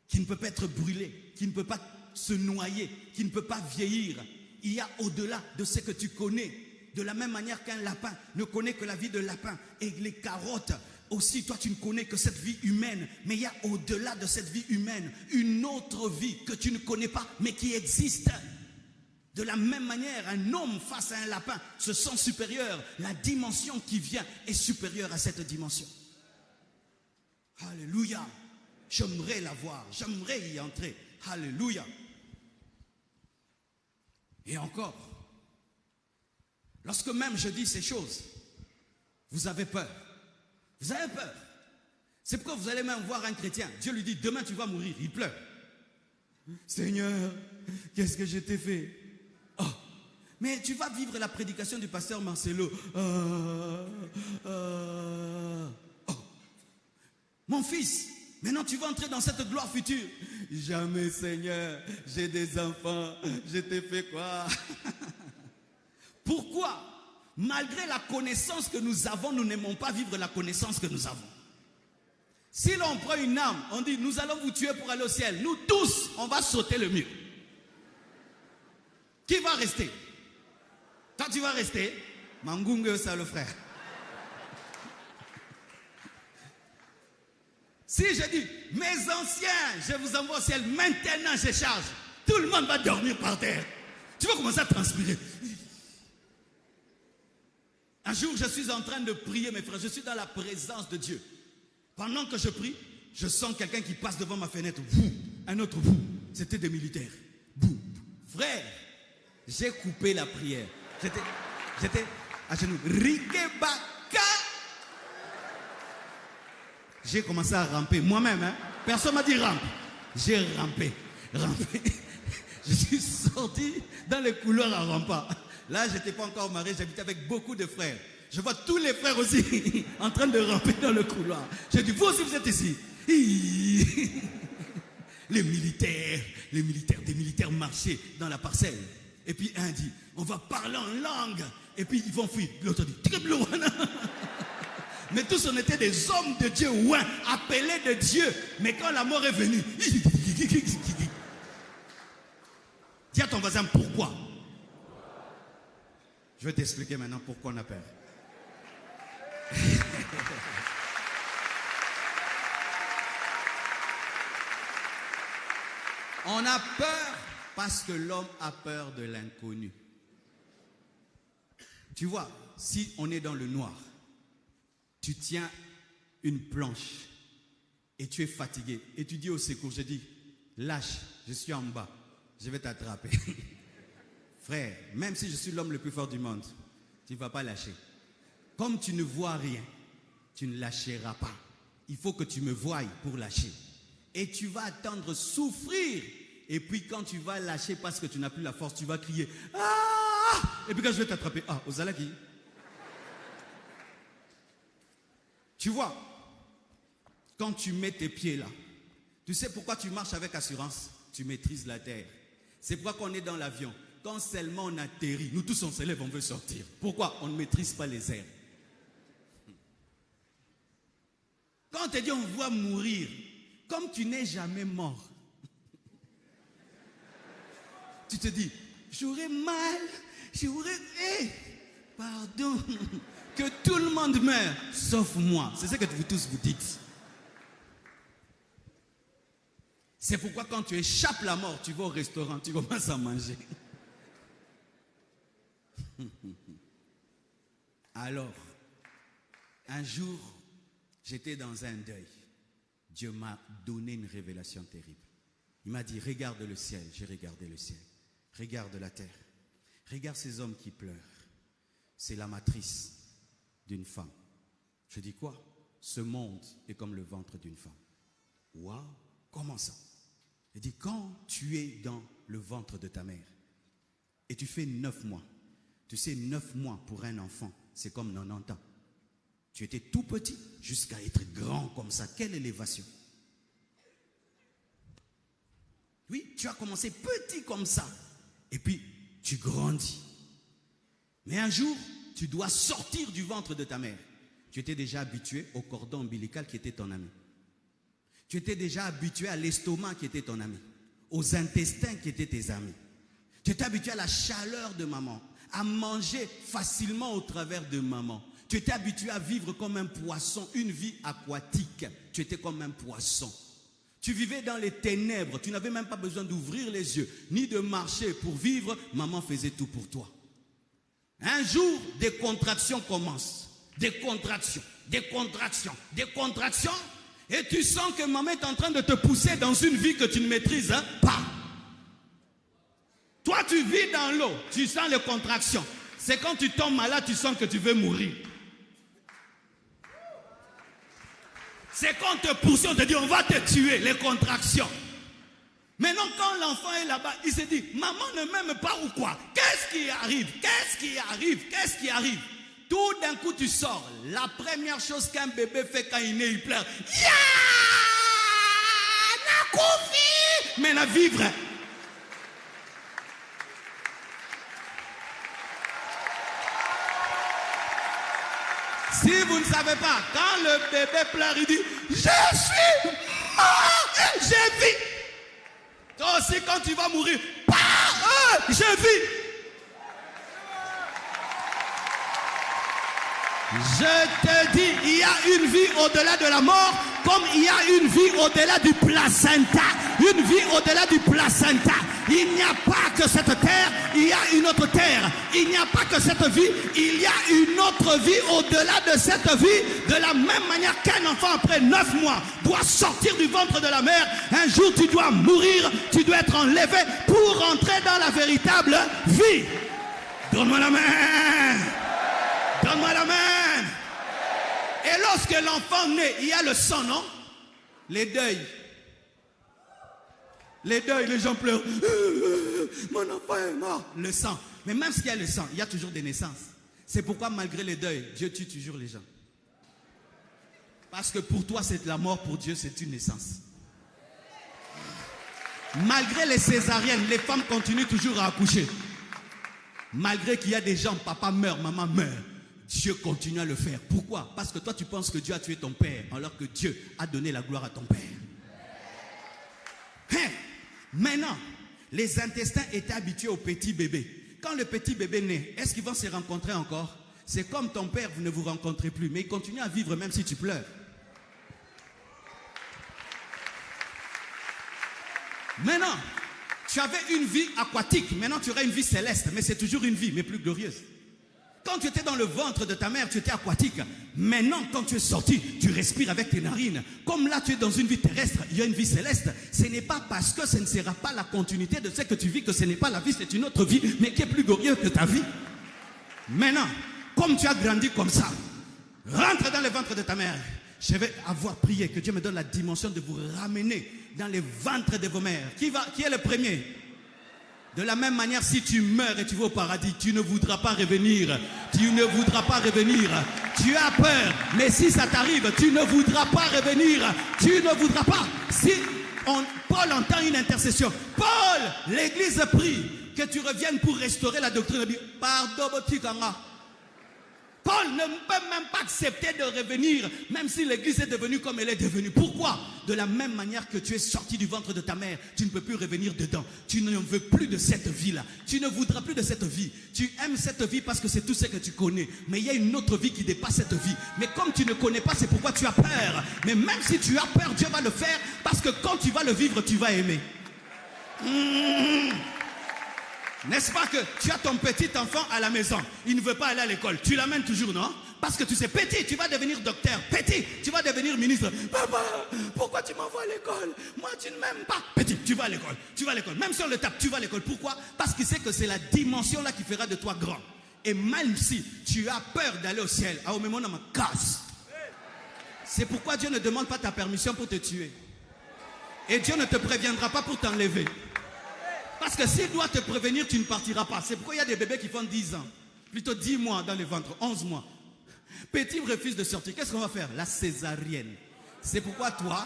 qui ne peut pas être brûlé, qui ne peut pas se noyer, qui ne peut pas vieillir. Il y a au-delà de ce que tu connais. De la même manière qu'un lapin ne connaît que la vie de lapin et les carottes, aussi toi tu ne connais que cette vie humaine. Mais il y a au-delà de cette vie humaine une autre vie que tu ne connais pas mais qui existe. De la même manière, un homme face à un lapin se sent supérieur. La dimension qui vient est supérieure à cette dimension. Alléluia. J'aimerais la voir, j'aimerais y entrer. Alléluia. Et encore, lorsque même je dis ces choses, vous avez peur. Vous avez peur. C'est pourquoi vous allez même voir un chrétien. Dieu lui dit, demain tu vas mourir. Il pleure. Seigneur, qu'est-ce que je t'ai fait? Oh, mais tu vas vivre la prédication du pasteur Marcelo. Oh, mon fils, maintenant tu vas entrer dans cette gloire future. Jamais, Seigneur, j'ai des enfants, je t'ai fait quoi? Pourquoi? Malgré la connaissance que nous avons, nous n'aimons pas vivre la connaissance que nous avons. Si l'on prend une âme, on dit nous allons vous tuer pour aller au ciel. Nous tous, on va sauter le mur. Qui va rester? Toi tu vas rester? Mangungue, ça le frère. Si je dis, mes anciens, je vous envoie au ciel, maintenant je charge, tout le monde va dormir par terre. Tu vas commencer à transpirer. Un jour, je suis en train de prier, mes frères, je suis dans la présence de Dieu. Pendant que je prie, je sens quelqu'un qui passe devant ma fenêtre. Vous, un autre vous. C'était des militaires. Vous. Frère, j'ai coupé la prière. J'étais à genoux. Rikebaka. J'ai commencé à ramper moi-même. Hein? Personne m'a dit rampe. J'ai rampé. Je suis sorti dans les couloirs à rampant. Là, je n'étais pas encore marié, j'habitais avec beaucoup de frères. Je vois tous les frères aussi en train de ramper dans le couloir. J'ai dit, vous aussi vous êtes ici. Des militaires marchaient dans la parcelle. Et puis un dit, on va parler en langue. Et puis ils vont fuir. L'autre dit, mais tous on était des hommes de Dieu, ouais, appelés de Dieu. Mais quand la mort est venue, dis à ton voisin pourquoi. Je vais t'expliquer maintenant pourquoi on a peur. On a peur parce que l'homme a peur de l'inconnu. Tu vois, si on est dans le noir, tu tiens une planche et tu es fatigué et tu dis au secours, je dis, lâche, je suis en bas, je vais t'attraper. Frère, même si je suis l'homme le plus fort du monde, tu ne vas pas lâcher. Comme tu ne vois rien, tu ne lâcheras pas. Il faut que tu me voies pour lâcher. Et tu vas attendre souffrir. Et puis quand tu vas lâcher parce que tu n'as plus la force, tu vas crier « Ah !» Et puis quand je vais t'attraper, « Ah, Ozalaki !» Tu vois, quand tu mets tes pieds là, tu sais pourquoi tu marches avec assurance? Tu maîtrises la terre. C'est pourquoi quand on est dans l'avion, quand seulement on atterrit, nous tous on se lève, on veut sortir. Pourquoi? On ne maîtrise pas les airs. Quand on te dit on voit mourir, comme tu n'es jamais mort, tu te dis, j'aurais mal, pardon, que tout le monde meure, sauf moi. C'est ce que vous tous vous dites. C'est pourquoi quand tu échappes la mort, tu vas au restaurant, tu commences à manger. Alors, un jour, j'étais dans un deuil. Dieu m'a donné une révélation terrible. Il m'a dit, regarde le ciel. J'ai regardé le ciel. Regarde la terre. Regarde ces hommes qui pleurent. C'est la matrice d'une femme. Je dis quoi? Ce monde est comme le ventre d'une femme. Waouh! Comment ça? Il dit, quand tu es dans le ventre de ta mère et tu fais 9 mois, tu sais, 9 mois pour un enfant, c'est comme 90 ans. Tu étais tout petit jusqu'à être grand comme ça. Quelle élévation! Oui, tu as commencé petit comme ça. Et puis, tu grandis. Mais un jour, tu dois sortir du ventre de ta mère. Tu étais déjà habitué au cordon ombilical qui était ton ami. Tu étais déjà habitué à l'estomac qui était ton ami. Aux intestins qui étaient tes amis. Tu étais habitué à la chaleur de maman. À manger facilement au travers de maman. Tu étais habitué à vivre comme un poisson, une vie aquatique. Tu étais comme un poisson. Tu vivais dans les ténèbres. Tu n'avais même pas besoin d'ouvrir les yeux, ni de marcher pour vivre. Maman faisait tout pour toi. Un jour, des contractions commencent. Des contractions, des contractions, des contractions. Et tu sens que maman est en train de te pousser dans une vie que tu ne maîtrises pas. Toi, tu vis dans l'eau. Tu sens les contractions. C'est quand tu tombes malade, tu sens que tu veux mourir. C'est quand on te pousse, on te dit on va te tuer, les contractions. Maintenant, quand l'enfant est là-bas, il se dit, maman ne m'aime pas ou quoi? Qu'est-ce qui arrive? Qu'est-ce qui arrive? Qu'est-ce qui arrive? Tout d'un coup, tu sors. La première chose qu'un bébé fait quand il naît, il pleure. Ya! Nakoufi! Mais la vivre. Si vous ne savez pas, quand le bébé pleure, il dit, je suis mort, je vis. Toi aussi, quand tu vas mourir, je vis. Je te dis, il y a une vie au-delà de la mort, comme il y a une vie au-delà du placenta. Une vie au-delà du placenta. Il n'y a pas que cette terre, il y a une autre terre. Il n'y a pas que cette vie, il y a une autre vie au-delà de cette vie. De la même manière qu'un enfant après 9 mois doit sortir du ventre de la mère, un jour tu dois mourir, tu dois être enlevé pour entrer dans la véritable vie. Donne-moi la main. Donne-moi la main. Et lorsque l'enfant naît, il y a le sang, non? Les deuils. Les deuils, les gens pleurent. Mon enfant est mort. Le sang. Mais même s'il y a le sang, il y a toujours des naissances. C'est pourquoi malgré les deuils, Dieu tue toujours les gens. Parce que pour toi, c'est la mort. Pour Dieu, c'est une naissance. Malgré les césariennes, les femmes continuent toujours à accoucher. Malgré qu'il y a des gens, papa meurt, maman meurt. Dieu continue à le faire. Pourquoi? Parce que toi, tu penses que Dieu a tué ton père, alors que Dieu a donné la gloire à ton père. Hein? Maintenant, les intestins étaient habitués au petit bébé. Quand le petit bébé naît, est-ce qu'ils vont se rencontrer encore? C'est comme ton père, vous ne vous rencontrez plus, mais il continue à vivre même si tu pleures. Maintenant, tu avais une vie aquatique, maintenant tu auras une vie céleste, mais c'est toujours une vie, mais plus glorieuse. Quand tu étais dans le ventre de ta mère, tu étais aquatique. Maintenant, quand tu es sorti, tu respires avec tes narines. Comme là, tu es dans une vie terrestre, il y a une vie céleste. Ce n'est pas parce que ce ne sera pas la continuité de ce que tu vis que ce n'est pas la vie, c'est une autre vie, mais qui est plus glorieuse que ta vie. Maintenant, comme tu as grandi comme ça, rentre dans le ventre de ta mère. Je vais avoir prié que Dieu me donne la dimension de vous ramener dans les ventres de vos mères. Qui est le premier? De la même manière, si tu meurs et tu vas au paradis, tu ne voudras pas revenir. Tu ne voudras pas revenir. Tu as peur, mais si ça t'arrive, tu ne voudras pas revenir. Tu ne voudras pas. Si Paul entend une intercession, Paul, l'église prie que tu reviennes pour restaurer la doctrine. Pardon, Botikanga. Paul ne peut même pas accepter de revenir, même si l'église est devenue comme elle est devenue. Pourquoi? De la même manière que tu es sorti du ventre de ta mère, tu ne peux plus revenir dedans. Tu ne veux plus de cette vie-là. Tu ne voudras plus de cette vie. Tu aimes cette vie parce que c'est tout ce que tu connais. Mais il y a une autre vie qui dépasse cette vie. Mais comme tu ne connais pas, c'est pourquoi tu as peur. Mais même si tu as peur, Dieu va le faire parce que quand tu vas le vivre, tu vas aimer. N'est-ce pas que tu as ton petit enfant à la maison, il ne veut pas aller à l'école, tu l'amènes toujours, non? Parce que tu sais, petit, tu vas devenir docteur, petit, tu vas devenir ministre. Papa, pourquoi tu m'envoies à l'école? Moi, tu ne m'aimes pas. Petit, tu vas à l'école, même si on le tape, tu vas à l'école. Pourquoi? Parce qu'il sait que c'est la dimension là qui fera de toi grand. Et même si tu as peur d'aller au ciel, à au moment de ma casse. C'est pourquoi Dieu ne demande pas ta permission pour te tuer. Et Dieu ne te préviendra pas pour t'enlever. Parce que s'il doit te prévenir, tu ne partiras pas. C'est pourquoi il y a des bébés qui font 10 ans. Plutôt 10 mois dans le ventre, 11 mois. Petit refuse de sortir. Qu'est-ce qu'on va faire? La césarienne. C'est pourquoi toi...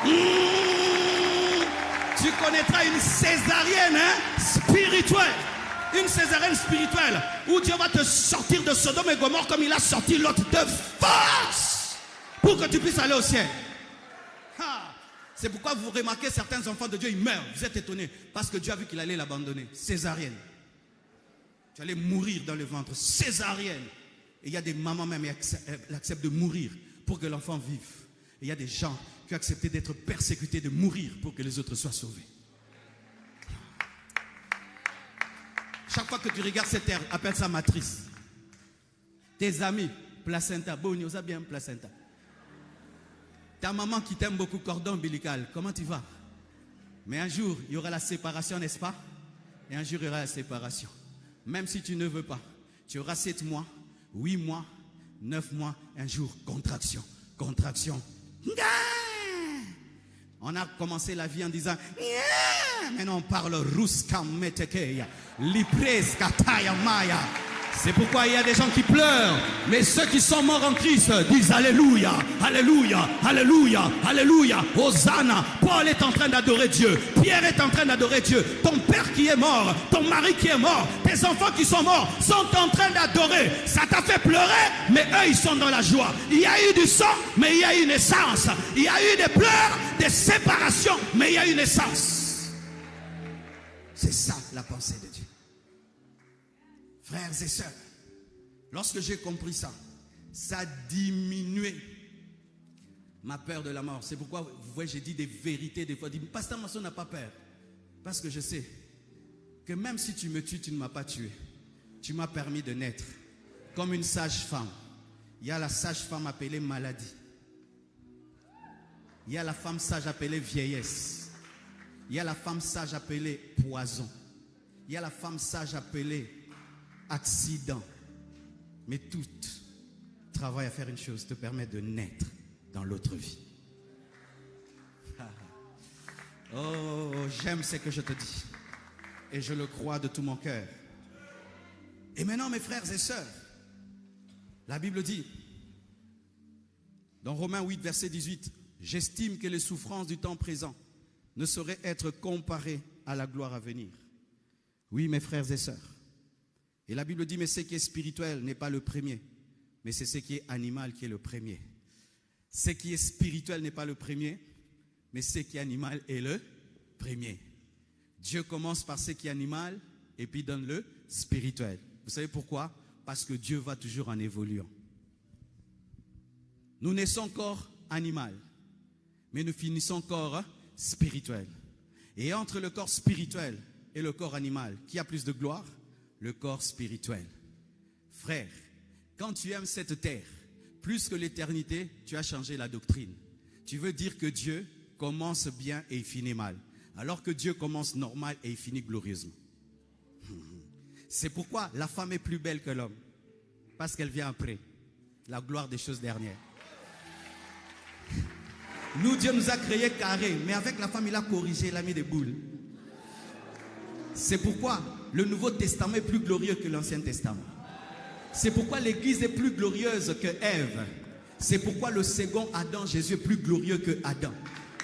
tu connaîtras une césarienne spirituelle. Une césarienne spirituelle. Où Dieu va te sortir de Sodome et Gomorrhe comme il a sorti Lot de force. Pour que tu puisses aller au ciel. C'est pourquoi vous remarquez certains enfants de Dieu, ils meurent. Vous êtes étonnés. Parce que Dieu a vu qu'il allait l'abandonner. Césarienne. Tu allais mourir dans le ventre. Césarienne. Et il y a des mamans même qui acceptent de mourir pour que l'enfant vive. Et il y a des gens qui ont accepté d'être persécutés, de mourir pour que les autres soient sauvés. Chaque fois que tu regardes cette terre, appelle ça matrice. Tes amis, placenta, bon, on a bien placenta. Ta maman qui t'aime beaucoup, cordon ombilical, comment tu vas? Mais un jour, il y aura la séparation, n'est-ce pas? Et un jour, il y aura la séparation. Même si tu ne veux pas, tu auras 7 mois, 8 mois, 9 mois, un jour, contraction, contraction. On a commencé la vie en disant maintenant on parle ruskametekeya, lipreskataya maya. C'est pourquoi il y a des gens qui pleurent, mais ceux qui sont morts en Christ disent Alléluia, Alléluia, Alléluia, Alléluia, Hosanna. Paul est en train d'adorer Dieu, Pierre est en train d'adorer Dieu, ton père qui est mort, ton mari qui est mort, tes enfants qui sont morts sont en train d'adorer. Ça t'a fait pleurer, mais eux ils sont dans la joie. Il y a eu du sang, mais il y a eu naissance. Il y a eu des pleurs, des séparations, mais il y a eu naissance. C'est ça la pensée de Dieu. Frères et sœurs, lorsque j'ai compris ça, ça a diminué ma peur de la mort. C'est pourquoi, vous voyez, j'ai dit des vérités des fois. Pasteur Manso n'a pas peur. Parce que je sais que même si tu me tues, tu ne m'as pas tué. Tu m'as permis de naître comme une sage-femme. Il y a la sage-femme appelée maladie. Il y a la femme sage appelée vieillesse. Il y a la femme sage appelée poison. Il y a la femme sage appelée accident. Mais tout travaille à faire une chose, te permet de naître dans l'autre vie. Oh, j'aime ce que je te dis. Et je le crois de tout mon cœur. Et maintenant, mes frères et sœurs, la Bible dit, dans Romains 8, verset 18, j'estime que les souffrances du temps présent ne sauraient être comparées à la gloire à venir. Oui, mes frères et sœurs. Et la Bible dit, mais ce qui est spirituel n'est pas le premier, mais c'est ce qui est animal qui est le premier. Ce qui est spirituel n'est pas le premier, mais ce qui est animal est le premier. Dieu commence par ce qui est animal et puis donne le spirituel. Vous savez pourquoi? Parce que Dieu va toujours en évoluant. Nous naissons encore animal, mais nous finissons corps spirituel. Et entre le corps spirituel et le corps animal, qui a plus de gloire? Le corps spirituel. Frère, quand tu aimes cette terre, plus que l'éternité, tu as changé la doctrine. Tu veux dire que Dieu commence bien et il finit mal, alors que Dieu commence normal et il finit glorieusement. C'est pourquoi la femme est plus belle que l'homme, parce qu'elle vient après, la gloire des choses dernières. Nous, Dieu nous a créés carrés, mais avec la femme, il a corrigé, il a mis des boules. C'est pourquoi le Nouveau Testament est plus glorieux que l'Ancien Testament. C'est pourquoi l'Église est plus glorieuse que Ève. C'est pourquoi le second Adam, Jésus, est plus glorieux que Adam.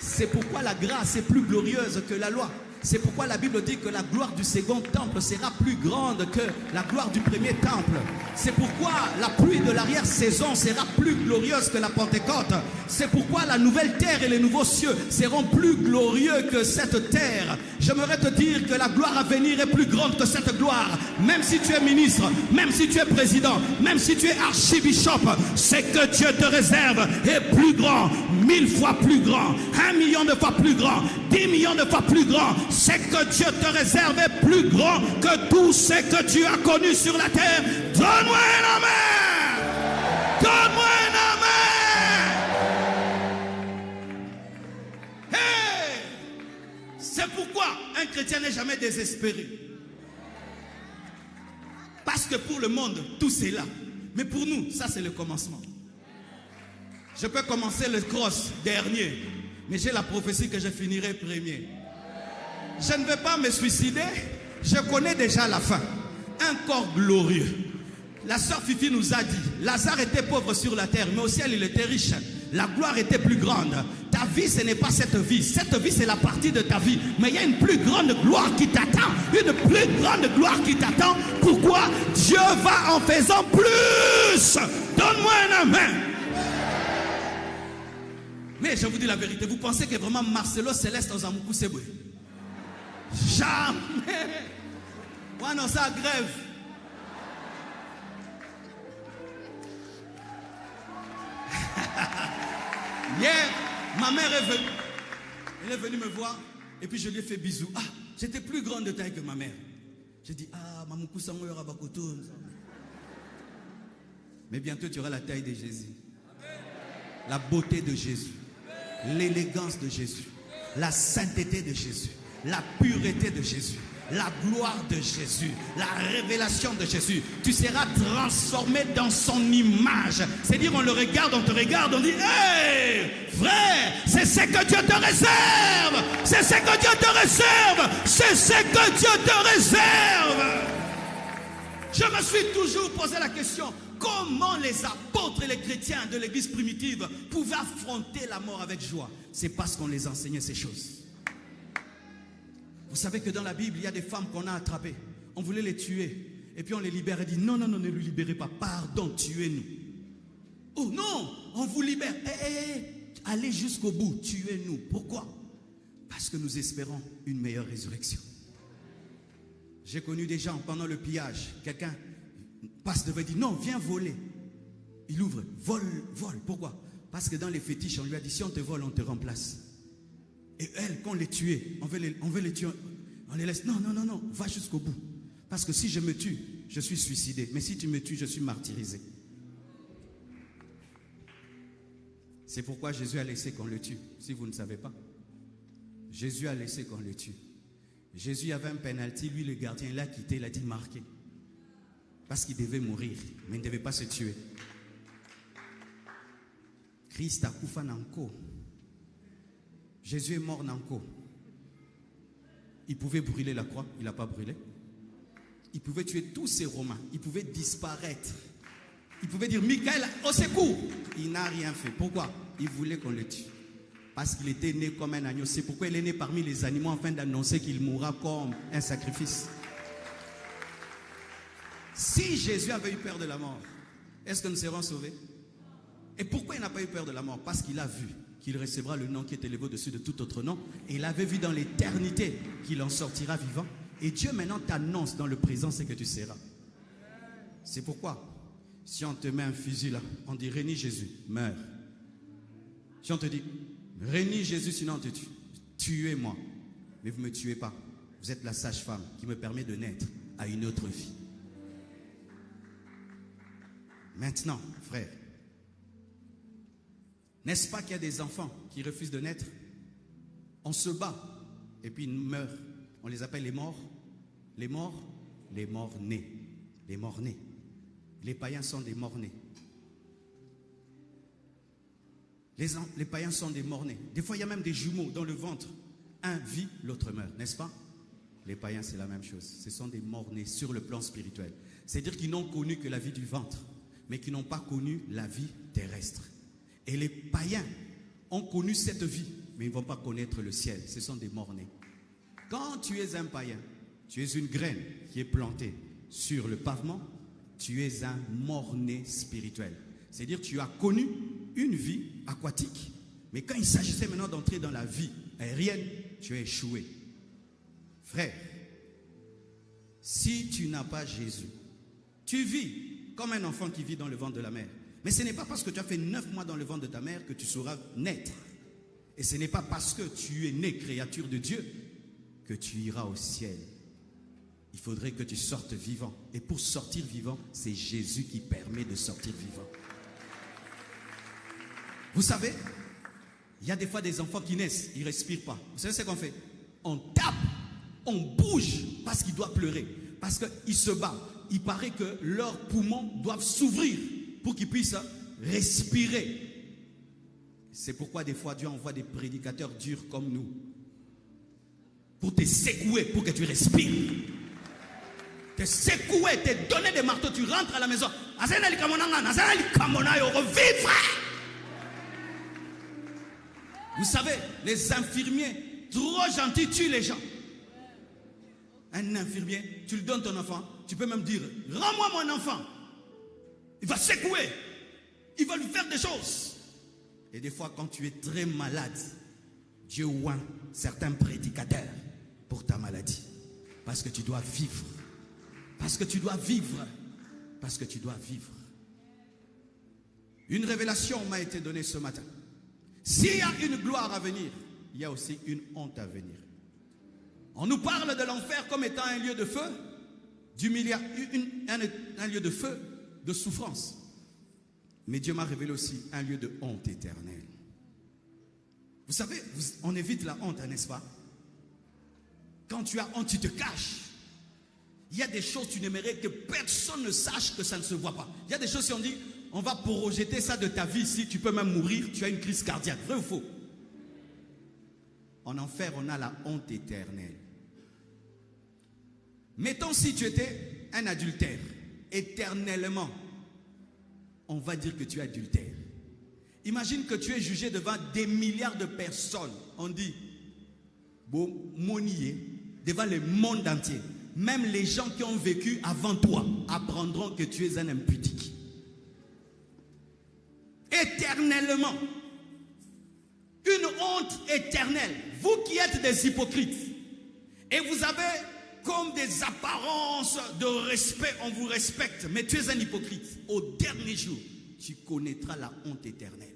C'est pourquoi la grâce est plus glorieuse que la loi. C'est pourquoi la Bible dit que la gloire du second temple sera plus grande que la gloire du premier temple. C'est pourquoi la pluie de l'arrière-saison sera plus glorieuse que la Pentecôte. C'est pourquoi la nouvelle terre et les nouveaux cieux seront plus glorieux que cette terre. J'aimerais te dire que la gloire à venir est plus grande que cette gloire. Même si tu es ministre, même si tu es président, même si tu es archibishop, ce que Dieu te réserve est plus grand, 1000 fois plus grand, 1 million de fois plus grand, 10 millions de fois plus grand. Ce que Dieu te réserve est plus grand que tout ce que tu as connu sur la terre. Donne-moi un amen. Donne-moi un amen. Hey! C'est pourquoi un chrétien n'est jamais désespéré. Parce que pour le monde, tout c'est là. Mais pour nous, ça c'est le commencement. Je peux commencer le cross dernier, mais j'ai la prophétie que je finirai premier. Je ne vais pas me suicider. Je connais déjà la fin. Un corps glorieux. La sœur Fifi nous a dit, Lazare était pauvre sur la terre, mais au ciel il était riche. La gloire était plus grande. Ta vie, ce n'est pas cette vie. Cette vie, c'est la partie de ta vie. Mais il y a une plus grande gloire qui t'attend. Une plus grande gloire qui t'attend. Pourquoi? Dieu va en faisant plus. Donne-moi un amen. Mais je vous dis la vérité. Vous pensez que vraiment Marcelo Céleste aux Amoukou Seboué? Jamais. Moi non, ça grève. Hier, ma mère est venue. Elle est venue me voir et puis je lui ai fait bisous. Ah, j'étais plus grande de taille que ma mère. J'ai dit, ah, Mamoukou Sango Yorabakoto. Mais bientôt tu auras la taille de Jésus. La beauté de Jésus. L'élégance de Jésus. La sainteté de Jésus. La pureté de Jésus. La gloire de Jésus, la révélation de Jésus. Tu seras transformé dans son image. C'est-à-dire, on le regarde, on te regarde, on dit, hey, frère, c'est ce que Dieu te réserve. C'est ce que Dieu te réserve. C'est ce que Dieu te réserve. Je me suis toujours posé la question, comment les apôtres et les chrétiens de l'église primitive pouvaient affronter la mort avec joie? C'est parce qu'on les enseignait ces choses. Vous savez que dans la Bible, il y a des femmes qu'on a attrapées. On voulait les tuer. Et puis on les libère et dit, non, non, non, ne le libérez pas. Pardon, tuez-nous. Oh non, on vous libère. Allez jusqu'au bout, tuez-nous. Pourquoi? Parce que nous espérons une meilleure résurrection. J'ai connu des gens pendant le pillage. Quelqu'un passe devant et dit, non, viens voler. Il ouvre, vole. Pourquoi? Parce que dans les fétiches, on lui a dit, si on te vole, on te remplace. Et elles, quand on les tuait, on veut les tuer, on les laisse. Non, non, non, non, va jusqu'au bout. Parce que si je me tue, je suis suicidé. Mais si tu me tues, je suis martyrisé. C'est pourquoi Jésus a laissé qu'on le tue, si vous ne savez pas. Jésus a laissé qu'on le tue. Jésus avait un penalty, lui le gardien, il l'a quitté, il a dit marqué. Parce qu'il devait mourir, mais il ne devait pas se tuer. Christ a koufa nanko. Jésus est mort nanko. Il pouvait brûler la croix, il n'a pas brûlé. Il pouvait tuer tous ces Romains, il pouvait disparaître. Il pouvait dire, Michael, au secours. Il n'a rien fait. Pourquoi? Il voulait qu'on le tue. Parce qu'il était né comme un agneau. C'est pourquoi il est né parmi les animaux afin d'annoncer qu'il mourra comme un sacrifice. Si Jésus avait eu peur de la mort, est-ce que nous serons sauvés? Et pourquoi il n'a pas eu peur de la mort? Parce qu'il a vu qu'il recevra le nom qui est élevé au-dessus de tout autre nom. Et il avait vu dans l'éternité qu'il en sortira vivant. Et Dieu maintenant t'annonce dans le présent ce que tu seras. C'est pourquoi, si on te met un fusil là, on dit renie Jésus, meurs. Si on te dit renie Jésus, sinon on te tue. Tuez-moi. Mais vous ne me tuez pas. Vous êtes la sage-femme qui me permet de naître à une autre vie. Maintenant, frère, n'est-ce pas qu'il y a des enfants qui refusent de naître? On se bat et puis ils meurent. On les appelle les morts. Les morts? Les morts-nés. Les morts-nés. Les païens sont des morts-nés. Les païens sont des morts-nés. Des fois, il y a même des jumeaux dans le ventre. Un vit, l'autre meurt, n'est-ce pas? Les païens, c'est la même chose. Ce sont des morts-nés sur le plan spirituel. C'est-à-dire qu'ils n'ont connu que la vie du ventre, mais qui n'ont pas connu la vie terrestre. Et les païens ont connu cette vie, mais ils ne vont pas connaître le ciel. Ce sont des morts-nés. Quand tu es un païen, tu es une graine qui est plantée sur le pavement, tu es un mort-né spirituel. C'est-à-dire que tu as connu une vie aquatique, mais quand il s'agissait maintenant d'entrer dans la vie aérienne, tu as échoué. Frère, si tu n'as pas Jésus, tu vis comme un enfant qui vit dans le ventre de la mère. Mais ce n'est pas parce que tu as fait 9 mois dans le ventre de ta mère que tu sauras naître. Et ce n'est pas parce que tu es né créature de Dieu que tu iras au ciel. Il faudrait que tu sortes vivant. Et pour sortir vivant, c'est Jésus qui permet de sortir vivant. Vous savez, il y a des fois des enfants qui naissent, ils ne respirent pas. Vous savez ce qu'on fait? On tape, on bouge parce qu'ils doivent pleurer. Parce qu'ils se battent. Il paraît que leurs poumons doivent s'ouvrir pour qu'ils puissent respirer. C'est pourquoi des fois Dieu envoie des prédicateurs durs comme nous pour te secouer, pour que tu respires. Te secouer, te donner des marteaux, tu rentres à la maison. Vous savez, les infirmiers trop gentils tuent les gens. Un infirmier, tu lui donnes ton enfant, tu peux même dire, rends-moi mon enfant. Il va secouer. Il va lui faire des choses. Et des fois, quand tu es très malade, Dieu oint certains prédicateurs pour ta maladie. Parce que tu dois vivre. Parce que tu dois vivre. Parce que tu dois vivre. Une révélation m'a été donnée ce matin. S'il y a une gloire à venir, il y a aussi une honte à venir. On nous parle de l'enfer comme étant un lieu de feu, un lieu de feu, de souffrance. Mais Dieu m'a révélé aussi un lieu de honte éternelle. Vous savez, on évite la honte, n'est-ce pas? Quand tu as honte, tu te caches. Il y a des choses que tu n'aimerais que personne ne sache, que ça ne se voit pas. Il y a des choses, si on dit, on va projeter ça de ta vie ici, tu peux même mourir, tu as une crise cardiaque. Vrai ou faux? En enfer, on a la honte éternelle. Mettons si tu étais un adultère, éternellement, on va dire que tu es adultère. Imagine que tu es jugé devant des milliards de personnes. On dit, bon, monier, devant le monde entier. Même les gens qui ont vécu avant toi apprendront que tu es un impudique. Éternellement. Une honte éternelle. Vous qui êtes des hypocrites et vous avez comme des apparences de respect, on vous respecte, mais tu es un hypocrite. Au dernier jour, tu connaîtras la honte éternelle.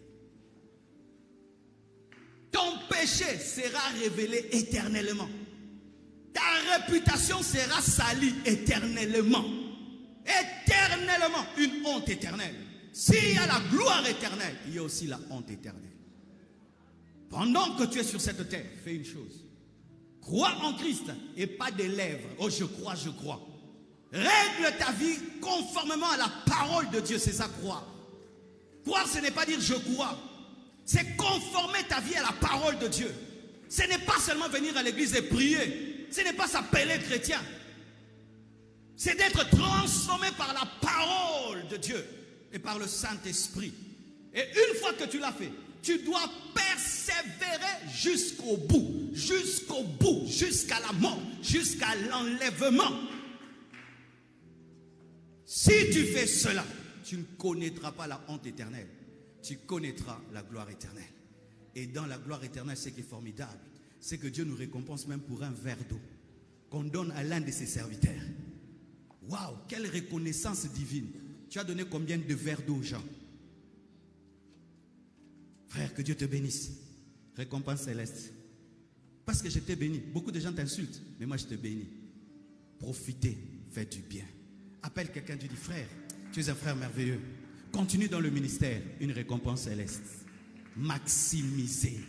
Ton péché sera révélé éternellement. Ta réputation sera salie éternellement. Éternellement, une honte éternelle. S'il y a la gloire éternelle, il y a aussi la honte éternelle. Pendant que tu es sur cette terre, fais une chose. Crois en Christ et pas des lèvres. Oh, je crois, je crois. Règle ta vie conformément à la parole de Dieu, c'est ça, croire. Croire, ce n'est pas dire je crois. C'est conformer ta vie à la parole de Dieu. Ce n'est pas seulement venir à l'église et prier. Ce n'est pas s'appeler chrétien. C'est d'être transformé par la parole de Dieu et par le Saint-Esprit. Et une fois que tu l'as fait, tu dois persévérer jusqu'au bout, jusqu'à la mort, jusqu'à l'enlèvement. Si tu fais cela, tu ne connaîtras pas la honte éternelle. Tu connaîtras la gloire éternelle. Et dans la gloire éternelle, ce qui est formidable, c'est que Dieu nous récompense même pour un verre d'eau qu'on donne à l'un de ses serviteurs. Waouh, quelle reconnaissance divine. Tu as donné combien de verres d'eau aux gens? Frère, que Dieu te bénisse. Récompense céleste. Parce que je t'ai béni. Beaucoup de gens t'insultent, mais moi je te bénis. Profitez, faites du bien. Appelle quelqu'un, tu dis frère, tu es un frère merveilleux. Continue dans le ministère, une récompense céleste. Maximisez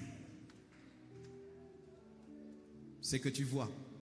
ce que tu vois.